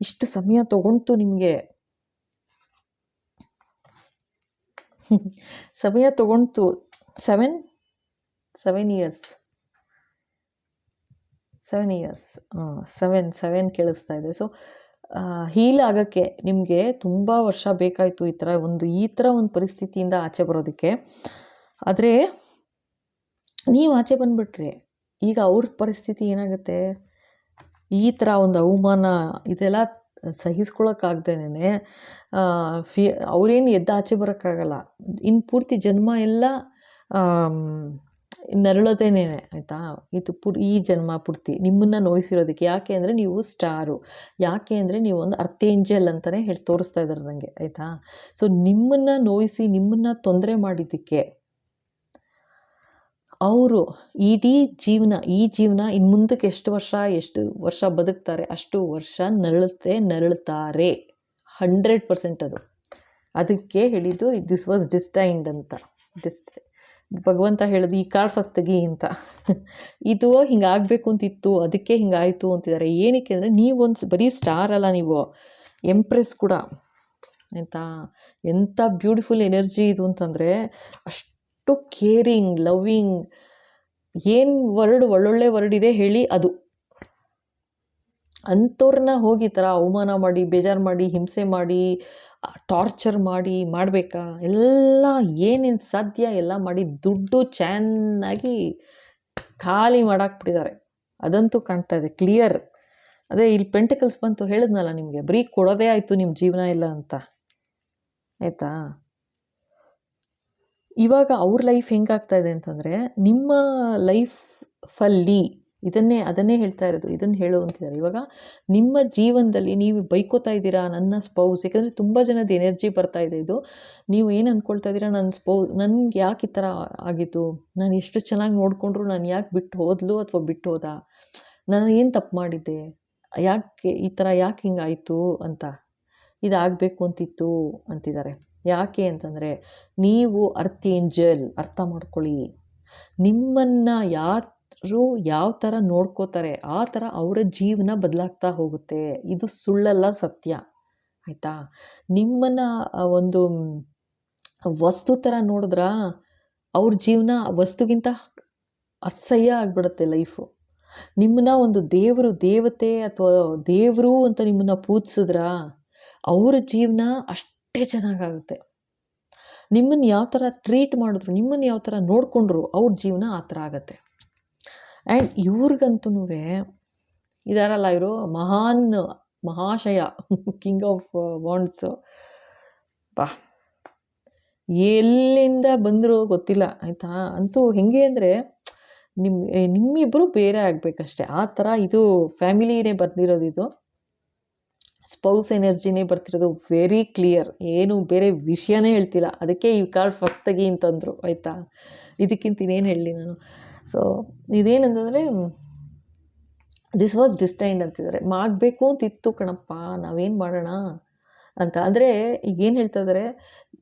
ಇಷ್ಟು ಸಮಯ ತೊಗೊಂಡು ನಿಮಗೆ ಸಮಯ ತೊಗೊಂಡು 7 ಇಯರ್ಸ್ 7 ಕೇಳಿಸ್ತಾ ಇದೆ. ಸೊ ಹೀಲ್ ಆಗೋಕ್ಕೆ ನಿಮಗೆ ತುಂಬ ವರ್ಷ ಬೇಕಾಯಿತು, ಈ ಥರ ಒಂದು ಪರಿಸ್ಥಿತಿಯಿಂದ ಆಚೆ ಬರೋದಕ್ಕೆ. ಆದರೆ ನೀವು ಆಚೆ ಬಂದುಬಿಟ್ರಿ. ಈಗ ಅವ್ರ ಪರಿಸ್ಥಿತಿ ಏನಾಗುತ್ತೆ, ಈ ಥರ ಒಂದು ಅವಮಾನ ಇದೆಲ್ಲ ಸಹಿಸ್ಕೊಳಕ್ಕಾಗ್ದೇನೆ ಅವ್ರೇನು ಎದ್ದು ಆಚೆ ಬರೋಕ್ಕಾಗಲ್ಲ. ಇನ್ನು ಪೂರ್ತಿ ಜನ್ಮ ಎಲ್ಲ ನರಳೋದೇನೆ ಆಯಿತಾ. ಇದು ಈ ಜನ್ಮ ಪೂರ್ತಿ ನಿಮ್ಮನ್ನು ನೋಯಿಸಿರೋದಕ್ಕೆ. ಯಾಕೆ ಅಂದರೆ ನೀವು ಸ್ಟಾರು, ಯಾಕೆ ಅಂದರೆ ನೀವು ಒಂದು ಅರ್ಥೇಂಜಲ್ ಅಂತಲೇ ಹೇಳಿ ತೋರಿಸ್ತಾ ಇದ್ದಾರೆ ನನಗೆ, ಆಯಿತಾ. ಸೊ ನಿಮ್ಮನ್ನು ನೋಯಿಸಿ ನಿಮ್ಮನ್ನು ತೊಂದರೆ ಮಾಡಿದ್ದಕ್ಕೆ ಅವರು ಇಡೀ ಜೀವನ, ಈ ಜೀವನ ಇನ್ನು ಮುಂದಕ್ಕೆ ಎಷ್ಟು ವರ್ಷ ಬದುಕ್ತಾರೆ, ಅಷ್ಟು ವರ್ಷ ನರಳುತ್ತಾರೆ 100%. ಅದು ಅದಕ್ಕೆ ಹೇಳಿದ್ದು ದಿಸ್ ವಾಸ್ ಡಿಸ್ಟೈನ್ಡ್ ಅಂತ. ಭಗವಂತ ಹೇಳೋದು ಈ ಕಾರ್ಡ್ ಫಸ್ಟ್ ತೆಗಿ ಅಂತ. ಇದು ಹಿಂಗಾಗಬೇಕು ಅಂತಿತ್ತು, ಅದಕ್ಕೆ ಹಿಂಗಾಯಿತು ಅಂತಿದ್ದಾರೆ. ಏನಕ್ಕೆ ಅಂದರೆ ನೀವೊಂದು ಬರೀ ಸ್ಟಾರ್ ಅಲ್ಲ, ನೀವು ಎಂಪ್ರೆಸ್ ಕೂಡ, ಆಯಿತಾ. ಎಂಥ ಬ್ಯೂಟಿಫುಲ್ ಎನರ್ಜಿ ಇದು ಅಂತಂದರೆ, ಅಷ್ಟು ಕೇರಿಂಗ್, ಲವ್ವಿಂಗ್, ಏನು ಒಳ್ಳೊಳ್ಳೆ ವರ್ಡ್ ಇದೆ ಹೇಳಿ ಅದು. ಅಂಥವ್ರನ್ನ ಹೋಗಿ ಈ ಥರ ಅವಮಾನ ಮಾಡಿ, ಬೇಜಾರು ಮಾಡಿ, ಹಿಂಸೆ ಮಾಡಿ, ಟಾರ್ಚರ್ ಮಾಡಿ ಮಾಡಬೇಕಾ? ಎಲ್ಲ ಏನೇನು ಸಾಧ್ಯ ಎಲ್ಲ ಮಾಡಿ ದುಡ್ಡು ಚೆನ್ನಾಗಿ ಖಾಲಿ ಮಾಡಾಕ್ಬಿಟ್ಟಿದ್ದಾರೆ. ಅದಂತೂ ಕಾಣ್ತಾ ಇದೆ ಕ್ಲಿಯರ್. ಅದೇ ಇಲ್ಲಿ ಪೆಂಟಿಕಲ್ಸ್ ಬಂತು, ಹೇಳಿದ್ನಲ್ಲ ನಿಮಗೆ, ಬರೀ ಕೊಡೋದೇ ಆಯಿತು ನಿಮ್ಮ ಜೀವನ ಎಲ್ಲ ಅಂತ, ಆಯಿತಾ. ಇವಾಗ ಅವ್ರ ಲೈಫ್ ಹೆಂಗಾಗ್ತಾ ಇದೆ ಅಂತಂದರೆ, ನಿಮ್ಮ ಲೈಫಲ್ಲಿ ಅದನ್ನೇ ಹೇಳ್ತಾ ಇರೋದು, ಇದನ್ನು ಹೇಳು ಅಂತಿದ್ದಾರೆ. ಇವಾಗ ನಿಮ್ಮ ಜೀವನದಲ್ಲಿ ನೀವು ಬೈಕೋತಾ ಇದ್ದೀರಾ ನನ್ನ ಸ್ಪೌಸ್, ಯಾಕಂದರೆ ತುಂಬ ಜನದ ಎನರ್ಜಿ ಬರ್ತಾ ಇದೆ ಇದು. ನೀವು ಏನು ಅಂದ್ಕೊಳ್ತಾ ಇದ್ದೀರಾ, ನನಗೆ ಯಾಕೆ ಈ ಥರ ಆಗಿತ್ತು, ನಾನು ಎಷ್ಟು ಚೆನ್ನಾಗಿ ನೋಡಿಕೊಂಡ್ರು ನಾನು ಯಾಕೆ ಬಿಟ್ಟು ಹೋದ್ಲು ಅಥವಾ ಬಿಟ್ಟು ಹೋದ, ನಾನು ಏನು ತಪ್ಪು ಮಾಡಿದ್ದೆ, ಯಾಕೆ ಈ ಥರ ಯಾಕೆ ಹಿಂಗಾಯಿತು ಅಂತ, ಇದಾಗಬೇಕು ಅಂತಿತ್ತು ಅಂತಿದ್ದಾರೆ. ಯಾಕೆ ಅಂತಂದರೆ ನೀವು ಅರ್ಥೇಂಜಲ್, ಅರ್ಥ ಮಾಡ್ಕೊಳ್ಳಿ. ನಿಮ್ಮನ್ನು ಯಾರು ಯಾವ ಥರ ನೋಡ್ಕೋತಾರೆ ಆ ಥರ ಅವರ ಜೀವನ ಬದಲಾಗ್ತಾ ಹೋಗುತ್ತೆ. ಇದು ಸುಳ್ಳಲ್ಲ, ಸತ್ಯ, ಆಯಿತಾ. ನಿಮ್ಮನ್ನು ಒಂದು ವಸ್ತು ಥರ ನೋಡಿದ್ರ ಅವ್ರ ಜೀವನ ವಸ್ತುಗಿಂತ ಅಸಹ್ಯ ಆಗಿಬಿಡುತ್ತೆ ಲೈಫು. ನಿಮ್ಮನ್ನ ಒಂದು ದೇವತೆ ಅಥವಾ ದೇವರು ಅಂತ ನಿಮ್ಮನ್ನು ಪೂಜಿಸಿದ್ರ ಅವ್ರ ಜೀವನ ಅಷ್ಟೇ ಚೆನ್ನಾಗಾಗುತ್ತೆ. ನಿಮ್ಮನ್ನು ಯಾವ ಥರ ಟ್ರೀಟ್ ಮಾಡಿದ್ರು, ನಿಮ್ಮನ್ನು ಯಾವ ಥರ ನೋಡಿಕೊಂಡ್ರು ಅವ್ರ ಜೀವನ ಆ ಥರ ಆಗುತ್ತೆ. ಆ್ಯಂಡ್ ಇವ್ರಿಗಂತೂ ಇದಾರಲ್ಲ, ಇವರು ಮಹಾಶಯ ಕಿಂಗ್ ಆಫ್ ವಾಂಡ್ಸು, ಎಲ್ಲಿಂದ ಬಂದರೂ ಗೊತ್ತಿಲ್ಲ, ಆಯಿತಾ. ಅಂತೂ ಹೆಂಗೆ ಅಂದರೆ ನಿಮ್ಮಿಬ್ಬರು ಬೇರೆ ಆಗಬೇಕಷ್ಟೆ, ಆ ಥರ ಇದು ಫ್ಯಾಮಿಲಿನೇ ಬರ್ದಿರೋದು, ಇದು ಸ್ಪೌಸ್ ಎನರ್ಜಿನೇ ಬರ್ತಿರೋದು. ವೆರಿ ಕ್ಲಿಯರ್, ಏನು ಬೇರೆ ವಿಷಯನೇ ಹೇಳ್ತಿಲ್ಲ. ಅದಕ್ಕೆ ಈ ಕಾರ್ಡ್ ಫಸ್ಟ್ ತೆಗಿ ಅಂತಂದರು, ಆಯಿತಾ. ಇದಕ್ಕಿಂತ ಇನ್ನೇನು ಹೇಳಲಿ ನಾನು. ಸೊ ಇದೇನಂತಂದರೆ ದಿಸ್ ವಾಸ್ ಡಿಸ್ಟೈನ್ಡ್ ಅಂತಿದ್ದಾರೆ. ಮಾಡಬೇಕು ಅಂತಿತ್ತು ಕಣಪ್ಪ, ನಾವೇನು ಮಾಡೋಣ ಅಂತ. ಅಂದರೆ ಈಗೇನು ಹೇಳ್ತಾ ಇದ್ದಾರೆ,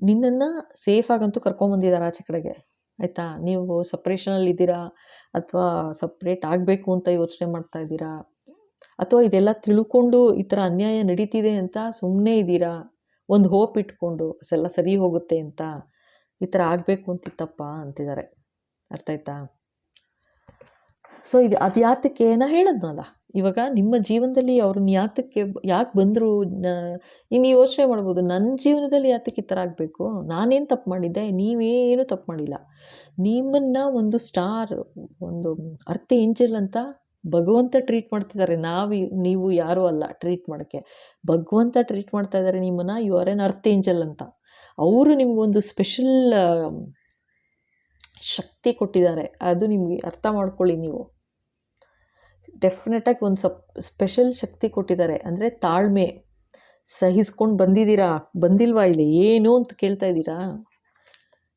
ನಿನ್ನನ್ನು ಸೇಫಾಗಂತೂ ಕರ್ಕೊಂಬಂದಿದ್ದಾರೆ ಆಚೆ ಕಡೆಗೆ, ಆಯಿತಾ. ನೀವು ಸಪ್ರೇಷನಲ್ಲಿ ಇದ್ದೀರಾ ಅಥವಾ ಸಪ್ರೇಟ್ ಆಗಬೇಕು ಅಂತ ಯೋಚನೆ ಮಾಡ್ತಾ ಇದ್ದೀರಾ, ಅಥವಾ ಇದೆಲ್ಲ ತಿಳ್ಕೊಂಡು ಈ ಥರ ಅನ್ಯಾಯ ನಡೀತಿದೆ ಅಂತ ಸುಮ್ಮನೆ ಇದ್ದೀರಾ, ಒಂದು ಹೋಪ್ ಇಟ್ಕೊಂಡು ಎಲ್ಲ ಸರಿ ಹೋಗುತ್ತೆ ಅಂತ, ಈ ಥರ ಆಗಬೇಕು ಅಂತಿತ್ತಪ್ಪ ಅಂತಿದ್ದಾರೆ. ಅರ್ಥ ಆಯ್ತಾ. ಸೊ ಅದು ಯಾತಕ್ಕೆ ನಾ ಹೇಳಿದ್ನಲ್ಲ, ಇವಾಗ ನಿಮ್ಮ ಜೀವನದಲ್ಲಿ ಅವ್ರನ್ನ ಯಾಕೆ ಬಂದರು, ಇನ್ನು ಯೋಚನೆ ಮಾಡ್ಬೋದು, ನನ್ನ ಜೀವನದಲ್ಲಿ ಯಾತಕ್ಕೆ ಈ ಥರ ಆಗಬೇಕು, ನಾನೇನು ತಪ್ಪು ಮಾಡಿದ್ದೆ, ನೀವೇನು ತಪ್ಪು ಮಾಡಿಲ್ಲ. ನಿಮ್ಮನ್ನು ಒಂದು ಸ್ಟಾರ್, ಒಂದು ಅರ್ಥ ಏಂಜಲ್ ಅಂತ ಭಗವಂತ ಟ್ರೀಟ್ ಮಾಡ್ತಿದ್ದಾರೆ. ನೀವು ಯಾರೂ ಅಲ್ಲ ಟ್ರೀಟ್ ಮಾಡೋಕ್ಕೆ, ಭಗವಂತ ಟ್ರೀಟ್ ಮಾಡ್ತಾ ಇದ್ದಾರೆ ನಿಮ್ಮನ್ನು. ಯು ಆರ್ ಎನ್ ಅರ್ಥ ಏಂಜಲ್ ಅಂತ. ಅವರು ನಿಮಗೊಂದು ಸ್ಪೆಷಲ್ ಶಕ್ತಿ ಕೊಟ್ಟಿದ್ದಾರೆ, ಅದು ನಿಮಗೆ ಅರ್ಥ ಮಾಡ್ಕೊಳ್ಳಿ. ನೀವು ಡೆಫಿನೆಟಾಗಿ ಒಂದು ಸ್ಪೆಷಲ್ ಶಕ್ತಿ ಕೊಟ್ಟಿದ್ದಾರೆ. ಅಂದರೆ ತಾಳ್ಮೆ, ಸಹಿಸ್ಕೊಂಡು ಬಂದಿಲ್ವಾ ಇಲ್ಲಿ ಏನು ಅಂತ ಕೇಳ್ತಾ ಇದ್ದೀರಾ.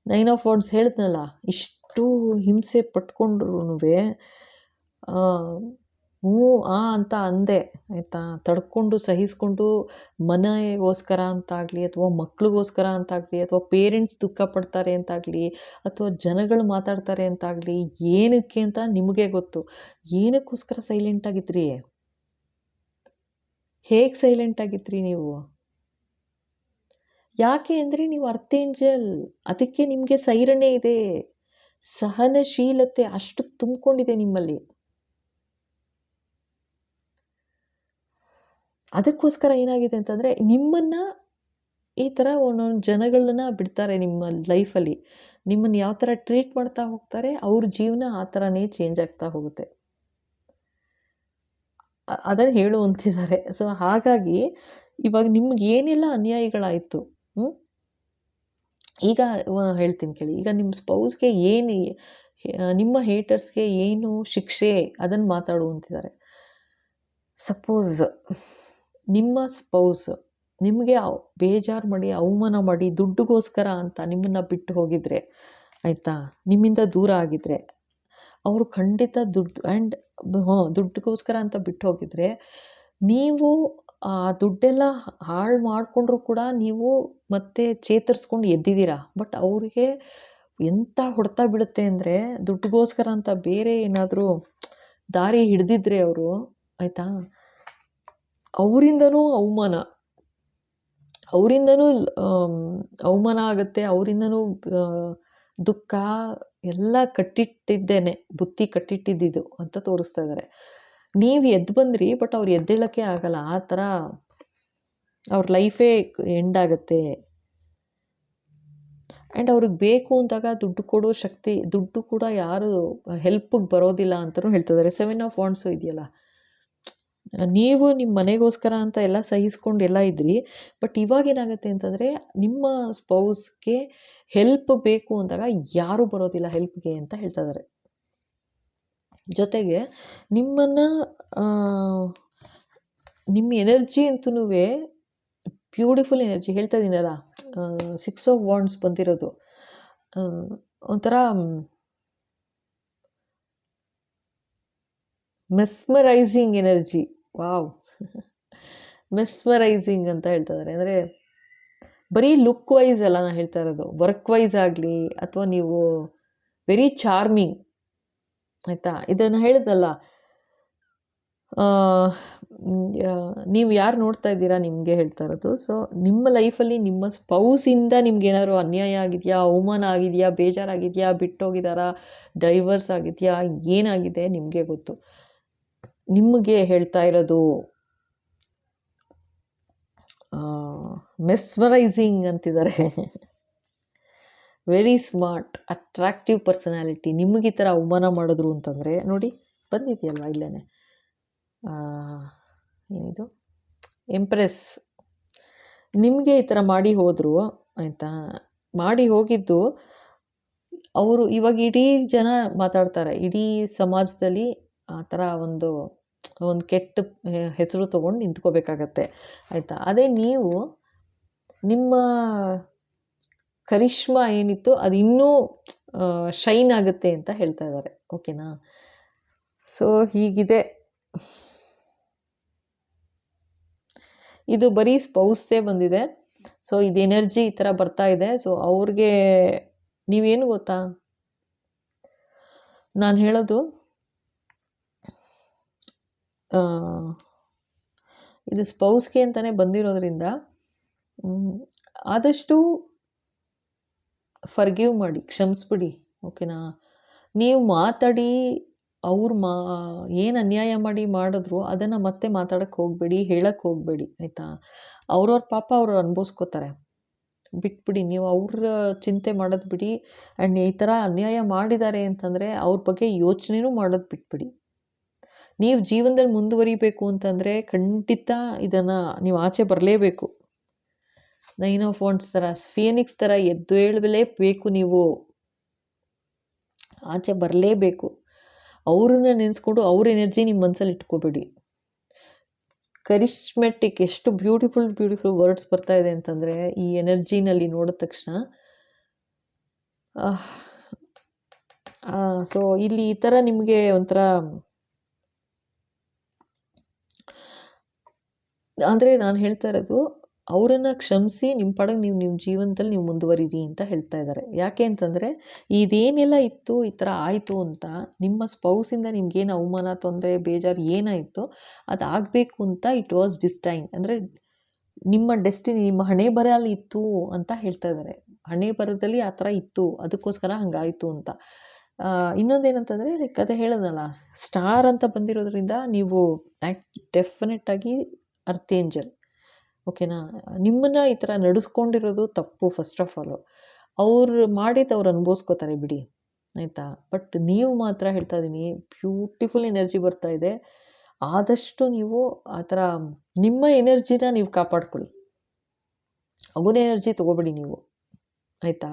9 ಆಫ್ ವಾಂಡ್ಸ್ ಹೇಳಿದ್ನಲ್ಲ, ಇಷ್ಟು ಹಿಂಸೆ ಪಟ್ಕೊಂಡ್ರೂ ಅಂತ ಅಂದೆ, ಆಯಿತಾ. ತಡ್ಕೊಂಡು ಸಹಿಸ್ಕೊಂಡು ಮನೆಗೋಸ್ಕರ ಅಂತಾಗಲಿ, ಅಥವಾ ಮಕ್ಳಿಗೋಸ್ಕರ ಅಂತಾಗಲಿ, ಅಥವಾ ಪೇರೆಂಟ್ಸ್ ದುಃಖ ಪಡ್ತಾರೆ ಅಂತಾಗಲಿ, ಅಥವಾ ಜನಗಳು ಮಾತಾಡ್ತಾರೆ ಅಂತಾಗಲಿ, ಏನಕ್ಕೆ ಅಂತ ನಿಮಗೆ ಗೊತ್ತು. ಏನಕ್ಕೋಸ್ಕರ ಸೈಲೆಂಟಾಗಿದ್ರಿ, ಹೇಗೆ ಸೈಲೆಂಟಾಗಿದ್ರಿ ನೀವು? ಯಾಕೆ ಅಂದರೆ ನೀವು ಅರ್ಥೇಂಜಲ್, ಅದಕ್ಕೆ ನಿಮಗೆ ಸೈರಣೆ ಇದೆ, ಸಹನಶೀಲತೆ ಅಷ್ಟು ತುಂಬಿಕೊಂಡಿದೆ ನಿಮ್ಮಲ್ಲಿ. ಅದಕ್ಕೋಸ್ಕರ ಏನಾಗಿದೆ ಅಂತಂದರೆ, ನಿಮ್ಮನ್ನು ಈ ಥರ ಒಂದೊಂದು ಜನಗಳನ್ನ ಬಿಡ್ತಾರೆ ನಿಮ್ಮ ಲೈಫಲ್ಲಿ. ನಿಮ್ಮನ್ನು ಯಾವ ಥರ ಟ್ರೀಟ್ ಮಾಡ್ತಾ ಹೋಗ್ತಾರೆ, ಅವ್ರ ಜೀವನ ಆ ಥರನೇ ಚೇಂಜ್ ಆಗ್ತಾ ಹೋಗುತ್ತೆ. ಅದನ್ನು ಹೇಳು ಅಂತಿದ್ದಾರೆ. ಸೊ ಹಾಗಾಗಿ ಇವಾಗ ನಿಮ್ಗೆ ಏನೆಲ್ಲ ಅನ್ಯಾಯಗಳಾಯಿತು, ಈಗ ಹೇಳ್ತೀನಿ ಕೇಳಿ. ಈಗ ನಿಮ್ಮ ಸ್ಪೌಸ್ಗೆ ಏನು ನಿಮ್ಮ ಹೇಟರ್ಸ್ಗೆ ಏನು ಶಿಕ್ಷೆ ಅದನ್ನು ಮಾತಾಡು ಅಂತಿದ್ದಾರೆ. ಸಪೋಸ್ ನಿಮ್ಮ ಸ್ಪೌಸ್ ನಿಮಗೆ ಬೇಜಾರು ಮಾಡಿ, ಅವಮಾನ ಮಾಡಿ, ದುಡ್ಡುಗೋಸ್ಕರ ಅಂತ ನಿಮ್ಮನ್ನು ಬಿಟ್ಟು ಹೋಗಿದ್ರೆ, ಆಯಿತಾ, ನಿಮ್ಮಿಂದ ದೂರ ಆಗಿದ್ರೆ, ಅವರು ಖಂಡಿತ ದುಡ್ಡುಗೋಸ್ಕರ ಅಂತ ಬಿಟ್ಟು ಹೋಗಿದ್ರೆ, ನೀವು ಆ ದುಡ್ಡೆಲ್ಲ ಹಾಳು ಮಾಡಿಕೊಂಡ್ರು ಕೂಡ ನೀವು ಮತ್ತೆ ಚೇತರಿಸ್ಕೊಂಡು ಎದ್ದಿದ್ದೀರಾ. ಬಟ್ ಅವ್ರಿಗೆ ಎಂಥ ಹೊಡೆತ ಬೀಳುತ್ತೆ ಅಂದರೆ, ದುಡ್ಡುಗೋಸ್ಕರ ಅಂತ ಬೇರೆ ಏನಾದರೂ ದಾರಿ ಹಿಡಿದಿದ್ರೆ ಅವರು, ಆಯಿತಾ, ಅವರಿಂದನೂ ಅವಮಾನ ಆಗುತ್ತೆ, ಅವರಿಂದನೂ ದುಃಖ ಎಲ್ಲ ಕಟ್ಟಿಟ್ಟಿದ್ದೇನೆ, ಬುತ್ತಿ ಕಟ್ಟಿಟ್ಟಿದ್ದು ಅಂತ ತೋರಿಸ್ತಾ ಇದ್ದಾರೆ. ನೀವು ಎದ್ದು ಬಂದ್ರಿ, ಬಟ್ ಅವ್ರು ಎದ್ದೇಳಕ್ಕೆ ಆಗಲ್ಲ. ಆ ಥರ ಅವ್ರ ಲೈಫೇ ಎಂಡ್ ಆಗುತ್ತೆ. ಆ್ಯಂಡ್ ಅವ್ರಿಗೆ ಬೇಕು ಅಂದಾಗ ದುಡ್ಡು ಕೊಡೋ ಶಕ್ತಿ, ದುಡ್ಡು ಕೂಡ ಯಾರು ಹೆಲ್ಪಿಗೆ ಬರೋದಿಲ್ಲ ಅಂತಲೂ ಹೇಳ್ತಿದ್ದಾರೆ. 7 ಆಫ್ ವಾಂಡ್ಸು ಇದೆಯಲ್ಲ, ನೀವು ನಿಮ್ಮ ಮನೆಗೋಸ್ಕರ ಅಂತ ಎಲ್ಲ ಸಹಿಸ್ಕೊಂಡು ಎಲ್ಲ ಇದ್ರಿ. ಬಟ್ ಇವಾಗ ಏನಾಗುತ್ತೆ ಅಂತಂದರೆ, ನಿಮ್ಮ ಸ್ಪೌಸ್ಗೆ ಹೆಲ್ಪ್ ಬೇಕು ಅಂದಾಗ ಯಾರೂ ಬರೋದಿಲ್ಲ ಹೆಲ್ಪ್ಗೆ ಅಂತ ಹೇಳ್ತಾ ಇದ್ದಾರೆ. ಜೊತೆಗೆ ನಿಮ್ಮ ಎನರ್ಜಿ ಅಂತೂ ಬ್ಯೂಟಿಫುಲ್ ಎನರ್ಜಿ ಹೇಳ್ತಾ ಇದ್ದೀನಲ್ಲ, 6 ಆಫ್ ವಾಂಡ್ಸ್ ಬಂದಿರೋದು ಒಂಥರ ಮೆಸ್ಮರೈಸಿಂಗ್ ಎನರ್ಜಿ. ವಾವ್, ಮೆಸ್ಮರೈಸಿಂಗ್ ಅಂತ ಹೇಳ್ತಾ ಇದ್ದಾರೆ. ಅಂದರೆ ಬರೀ ಲುಕ್ ವೈಸ್ ಅಲ್ಲ ನಾನು ಹೇಳ್ತಾ ಇರೋದು, ವರ್ಕ್ ವೈಸ್ ಆಗಲಿ ಅಥವಾ ನೀವು ವೆರಿ ಚಾರ್ಮಿಂಗ್, ಆಯಿತಾ. ಇದನ್ನು ಹೇಳಿದ್ನಲ್ಲ, ನೀವು ಯಾರು ನೋಡ್ತಾ ಇದ್ದೀರಾ ನಿಮಗೆ ಹೇಳ್ತಾ ಇರೋದು. ಸೊ ನಿಮ್ಮ ಲೈಫಲ್ಲಿ ನಿಮ್ಮ ಸ್ಪೌಸಿಂದ ನಿಮ್ಗೆ ಏನಾದ್ರು ಅನ್ಯಾಯ ಆಗಿದೆಯಾ, ಅವಮಾನ ಆಗಿದೆಯಾ, ಬೇಜಾರಾಗಿದೆಯಾ, ಬಿಟ್ಟೋಗಿದ್ದಾರಾ, ಡೈವರ್ಸ್ ಆಗಿದೆಯಾ, ಏನಾಗಿದೆ ನಿಮಗೆ ಗೊತ್ತು. ನಿಮಗೆ ಹೇಳ್ತಾ ಇರೋದು ಮೆಸ್ಮರೈಸಿಂಗ್ ಅಂತಿದ್ದಾರೆ. Very smart, attractive personality. ನಿಮಗೆ ಈ ಥರ ಅವಮಾನ ಮಾಡಿದ್ರು ಅಂತಂದರೆ ನೋಡಿ, ಬಂದಿದೆಯಲ್ವ ಇಲ್ಲೇ ಏನಿದು ಎಂಪ್ರೆಸ್. ನಿಮಗೆ ಈ ಥರ ಮಾಡಿ ಹೋದರು, ಆಯಿತಾ, ಮಾಡಿ ಹೋಗಿದ್ದು ಅವರು ಇವಾಗ ಇಡೀ ಜನ ಮಾತಾಡ್ತಾರೆ, ಇಡೀ ಸಮಾಜದಲ್ಲಿ ಆ ಥರ ಒಂದು ಕೆಟ್ಟ ಹೆಸರು ತೊಗೊಂಡು ನಿಂತ್ಕೋಬೇಕಾಗತ್ತೆ, ಆಯಿತಾ. ಅದೇ ನೀವು ನಿಮ್ಮ ಕರಿಷ್ಮಾ ಏನಿತ್ತು ಅದು ಇನ್ನೂ ಶೈನ್ ಆಗುತ್ತೆ ಅಂತ ಹೇಳ್ತಾ ಇದ್ದಾರೆ. ಓಕೆನಾ. ಸೊ ಹೀಗಿದೆ. ಇದು ಬರೀ ಸ್ಪೌಸ್ದೇ ಬಂದಿದೆ. ಸೊ ಇದು ಎನರ್ಜಿ ಈ ಥರ ಬರ್ತಾ ಇದೆ. ಸೊ ಅವ್ರಿಗೆ ನೀವೇನು ಗೊತ್ತಾ, ನಾನು ಹೇಳೋದು ಇದು ಸ್ಪೌಸ್ಗೆ ಅಂತಲೇ ಬಂದಿರೋದ್ರಿಂದ ಆದಷ್ಟು ಫರ್ಗಿವ್ ಮಾಡಿ, ಕ್ಷಮಿಸ್ಬಿಡಿ, ಓಕೆನಾ. ನೀವು ಮಾತಾಡಿ ಅವ್ರು ಏನು ಅನ್ಯಾಯ ಮಾಡಿದ್ರು ಅದನ್ನು ಮತ್ತೆ ಮಾತಾಡೋಕ್ಕೆ ಹೋಗಬೇಡಿ, ಹೇಳಕ್ಕೆ ಹೋಗಬೇಡಿ, ಆಯಿತಾ. ಅವ್ರವ್ರ ಪಾಪ ಅವ್ರು ಅನುಭವಿಸ್ಕೋತಾರೆ, ಬಿಟ್ಬಿಡಿ. ನೀವು ಅವ್ರ ಚಿಂತೆ ಮಾಡೋದು ಬಿಡಿ. ಆ್ಯಂಡ್ ಈ ಥರ ಅನ್ಯಾಯ ಮಾಡಿದ್ದಾರೆ ಅಂತಂದರೆ ಅವ್ರ ಬಗ್ಗೆ ಯೋಚನೆನೂ ಮಾಡೋದು ಬಿಟ್ಬಿಡಿ. ನೀವು ಜೀವನದಲ್ಲಿ ಮುಂದುವರಿಬೇಕು ಅಂತಂದರೆ ಖಂಡಿತ ಇದನ್ನು ನೀವು ಆಚೆ ಬರಲೇಬೇಕು. 9 ಆಫ್ ವಾಂಡ್ಸ್ ಥರ, ಫೀನಿಕ್ಸ್ ಥರ ಎದ್ದು ಹೇಳಲೇಬೇಕು. ನೀವು ಆಚೆ ಬರಲೇಬೇಕು. ಅವ್ರನ್ನ ನೆನೆಸ್ಕೊಂಡು ಅವ್ರ ಎನರ್ಜಿ ನಿಮ್ಮ ಮನಸ್ಸಲ್ಲಿ ಇಟ್ಕೋಬೇಡಿ. ಕರಿಷ್ಮೆಟಿಕ್, ಎಷ್ಟು ಬ್ಯೂಟಿಫುಲ್ ವರ್ಡ್ಸ್ ಬರ್ತಾ ಇದೆ ಅಂತಂದರೆ ಈ ಎನರ್ಜಿನಲ್ಲಿ ನೋಡಿದ ತಕ್ಷಣ. ಸೊ ಇಲ್ಲಿ ಈ ಥರ ನಿಮಗೆ ಒಂಥರ ಅಂದರೆ ನಾನು ಹೇಳ್ತಾ ಇರೋದು, ಅವರನ್ನು ಕ್ಷಮಿಸಿ ನಿಮ್ಮ ಪಾಡಿಗೆ ನಿಮ್ಮ ಜೀವನದಲ್ಲಿ ನೀವು ಮುಂದುವರಿರಿ ಅಂತ ಹೇಳ್ತಾ ಇದ್ದಾರೆ. ಯಾಕೆ ಅಂತಂದರೆ ಇದೇನೆಲ್ಲ ಇತ್ತು, ಈ ಥರ ಆಯಿತು ಅಂತ ನಿಮ್ಮ ಸ್ಪೌಸಿಂದ ನಿಮ್ಗೇನು ಅವಮಾನ, ತೊಂದರೆ, ಬೇಜಾರು ಏನಾಯಿತು ಅದು ಆಗಬೇಕು ಅಂತ ಇಟ್ ವಾಸ್ ಡಿಸ್ಟೈನ್. ಅಂದರೆ ನಿಮ್ಮ ಡೆಸ್ಟಿನಿ, ನಿಮ್ಮ ಹಣೆ ಬರಲ್ಲಿ ಇತ್ತು ಅಂತ ಹೇಳ್ತಾ ಇದ್ದಾರೆ. ಹಣೆ ಬರದಲ್ಲಿ ಆ ಥರ ಇತ್ತು, ಅದಕ್ಕೋಸ್ಕರ ಹಂಗಾಯಿತು ಅಂತ. ಇನ್ನೊಂದೇನಂತಂದರೆ ಲೈಕ್ ಅದೇ ಹೇಳೋದಲ್ಲ, ಸ್ಟಾರ್ ಅಂತ ಬಂದಿರೋದ್ರಿಂದ ನೀವು ಡೆಫಿನೆಟ್ಟಾಗಿ ಅರ್ತ್ ಏಂಜಲ್, ಓಕೆನಾ? ನಿಮ್ಮನ್ನು ಈ ಥರ ನಡೆಸ್ಕೊಂಡಿರೋದು ತಪ್ಪು ಫಸ್ಟ್ ಆಫ್ ಆಲು. ಅವ್ರು ಮಾಡಿದ್ದು ಅವ್ರು ಅನುಭವಿಸ್ಕೋತಾರೆ ಬಿಡಿ, ಆಯಿತಾ? ಬಟ್ ನೀವು ಮಾತ್ರ ಹೇಳ್ತಾ ಇದ್ದೀನಿ, ಬ್ಯೂಟಿಫುಲ್ ಎನರ್ಜಿ ಬರ್ತಾ ಇದೆ. ಆದಷ್ಟು ನೀವು ಆ ಥರ ನಿಮ್ಮ ಎನರ್ಜಿನ ನೀವು ಕಾಪಾಡ್ಕೊಳ್ಳಿ. ಅವನ ಎನರ್ಜಿ ತೊಗೋಬೇಡಿ ನೀವು, ಆಯಿತಾ?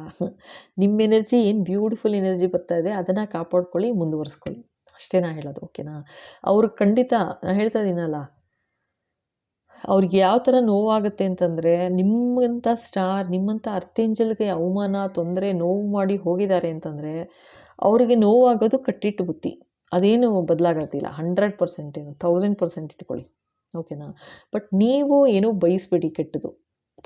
ನಿಮ್ಮ ಎನರ್ಜಿ ಏನು ಬ್ಯೂಟಿಫುಲ್ ಎನರ್ಜಿ ಬರ್ತಾ ಇದೆ ಅದನ್ನು ಕಾಪಾಡ್ಕೊಳ್ಳಿ, ಮುಂದುವರಿಸ್ಕೊಳ್ಳಿ. ಅಷ್ಟೇ ನಾ ಹೇಳೋದು, ಓಕೆನಾ? ಅವ್ರಿಗೆ ಖಂಡಿತ ನಾನು ಹೇಳ್ತಾ ಇದ್ದೀನಲ್ಲ, ಅವ್ರಿಗೆ ಯಾವ ಥರ ನೋವಾಗುತ್ತೆ ಅಂತಂದರೆ, ನಿಮ್ಮಂಥ ಸ್ಟಾರ್, ನಿಮ್ಮಂಥ ಅರ್ಥೇಂಜಲ್ಗೆ ಅವಮಾನ, ತೊಂದರೆ, ನೋವು ಮಾಡಿ ಹೋಗಿದ್ದಾರೆ ಅಂತಂದರೆ, ಅವರಿಗೆ ನೋವಾಗೋದು ಕಟ್ಟಿಟ್ಟು ಬುತ್ತಿ. ಅದೇನು ಬದಲಾಗೋದಿಲ್ಲ. 100% ಏನು 1000% ಇಟ್ಕೊಳ್ಳಿ, ಓಕೆನಾ? ಬಟ್ ನೀವು ಏನೂ ಬಯಸ್ಬೇಡಿ ಕೆಟ್ಟದು.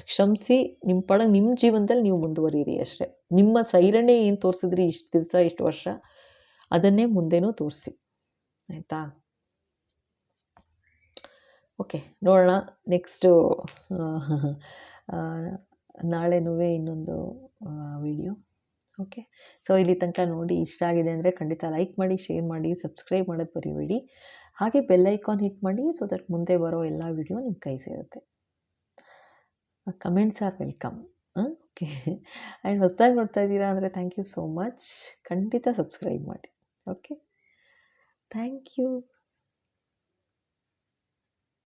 ಕ್ಷಮಿಸಿ, ನಿಮ್ಮ ಪಾಡಿಗೆ ನಿಮ್ಮ ಜೀವನದಲ್ಲಿ ನೀವು ಮುಂದುವರಿಯಿರಿ ಅಷ್ಟೇ. ನಿಮ್ಮ ಸೈರಣೆ ಏನು ತೋರಿಸಿದ್ರಿ ಇಷ್ಟು ದಿವಸ, ಇಷ್ಟು ವರ್ಷ, ಅದನ್ನೇ ಮುಂದೆನೂ ತೋರಿಸಿ, ಆಯಿತಾ? ಓಕೆ, ನೋಡೋಣ ನೆಕ್ಸ್ಟು ನಾಳೆನೂ ಇನ್ನೊಂದು ವಿಡಿಯೋ. ಓಕೆ, ಸೊ ಇಲ್ಲಿ ತನಕ ನೋಡಿ ಇಷ್ಟ ಆಗಿದೆ ಅಂದರೆ ಖಂಡಿತ ಲೈಕ್ ಮಾಡಿ, ಶೇರ್ ಮಾಡಿ, ಸಬ್ಸ್ಕ್ರೈಬ್ ಮಾಡೋದು ಮರಿಬೇಡಿ. ಹಾಗೆ ಬೆಲ್ ಐಕಾನ್ ಹಿಟ್ ಮಾಡಿ, ಸೊ ದಟ್ ಮುಂದೆ ಬರೋ ಎಲ್ಲ ವಿಡಿಯೋ ನಿಮ್ಮ ಕೈ ಸೇರುತ್ತೆ. Comments are welcome. Okay, and ಹೊಸದಾಗಿ ನೋಡ್ತಾ ಇದ್ದೀರಾ ಅಂದರೆ ಥ್ಯಾಂಕ್ ಯು ಸೋ ಮಚ್. ಖಂಡಿತ ಸಬ್ಸ್ಕ್ರೈಬ್ ಮಾಡಿ. Okay, thank you.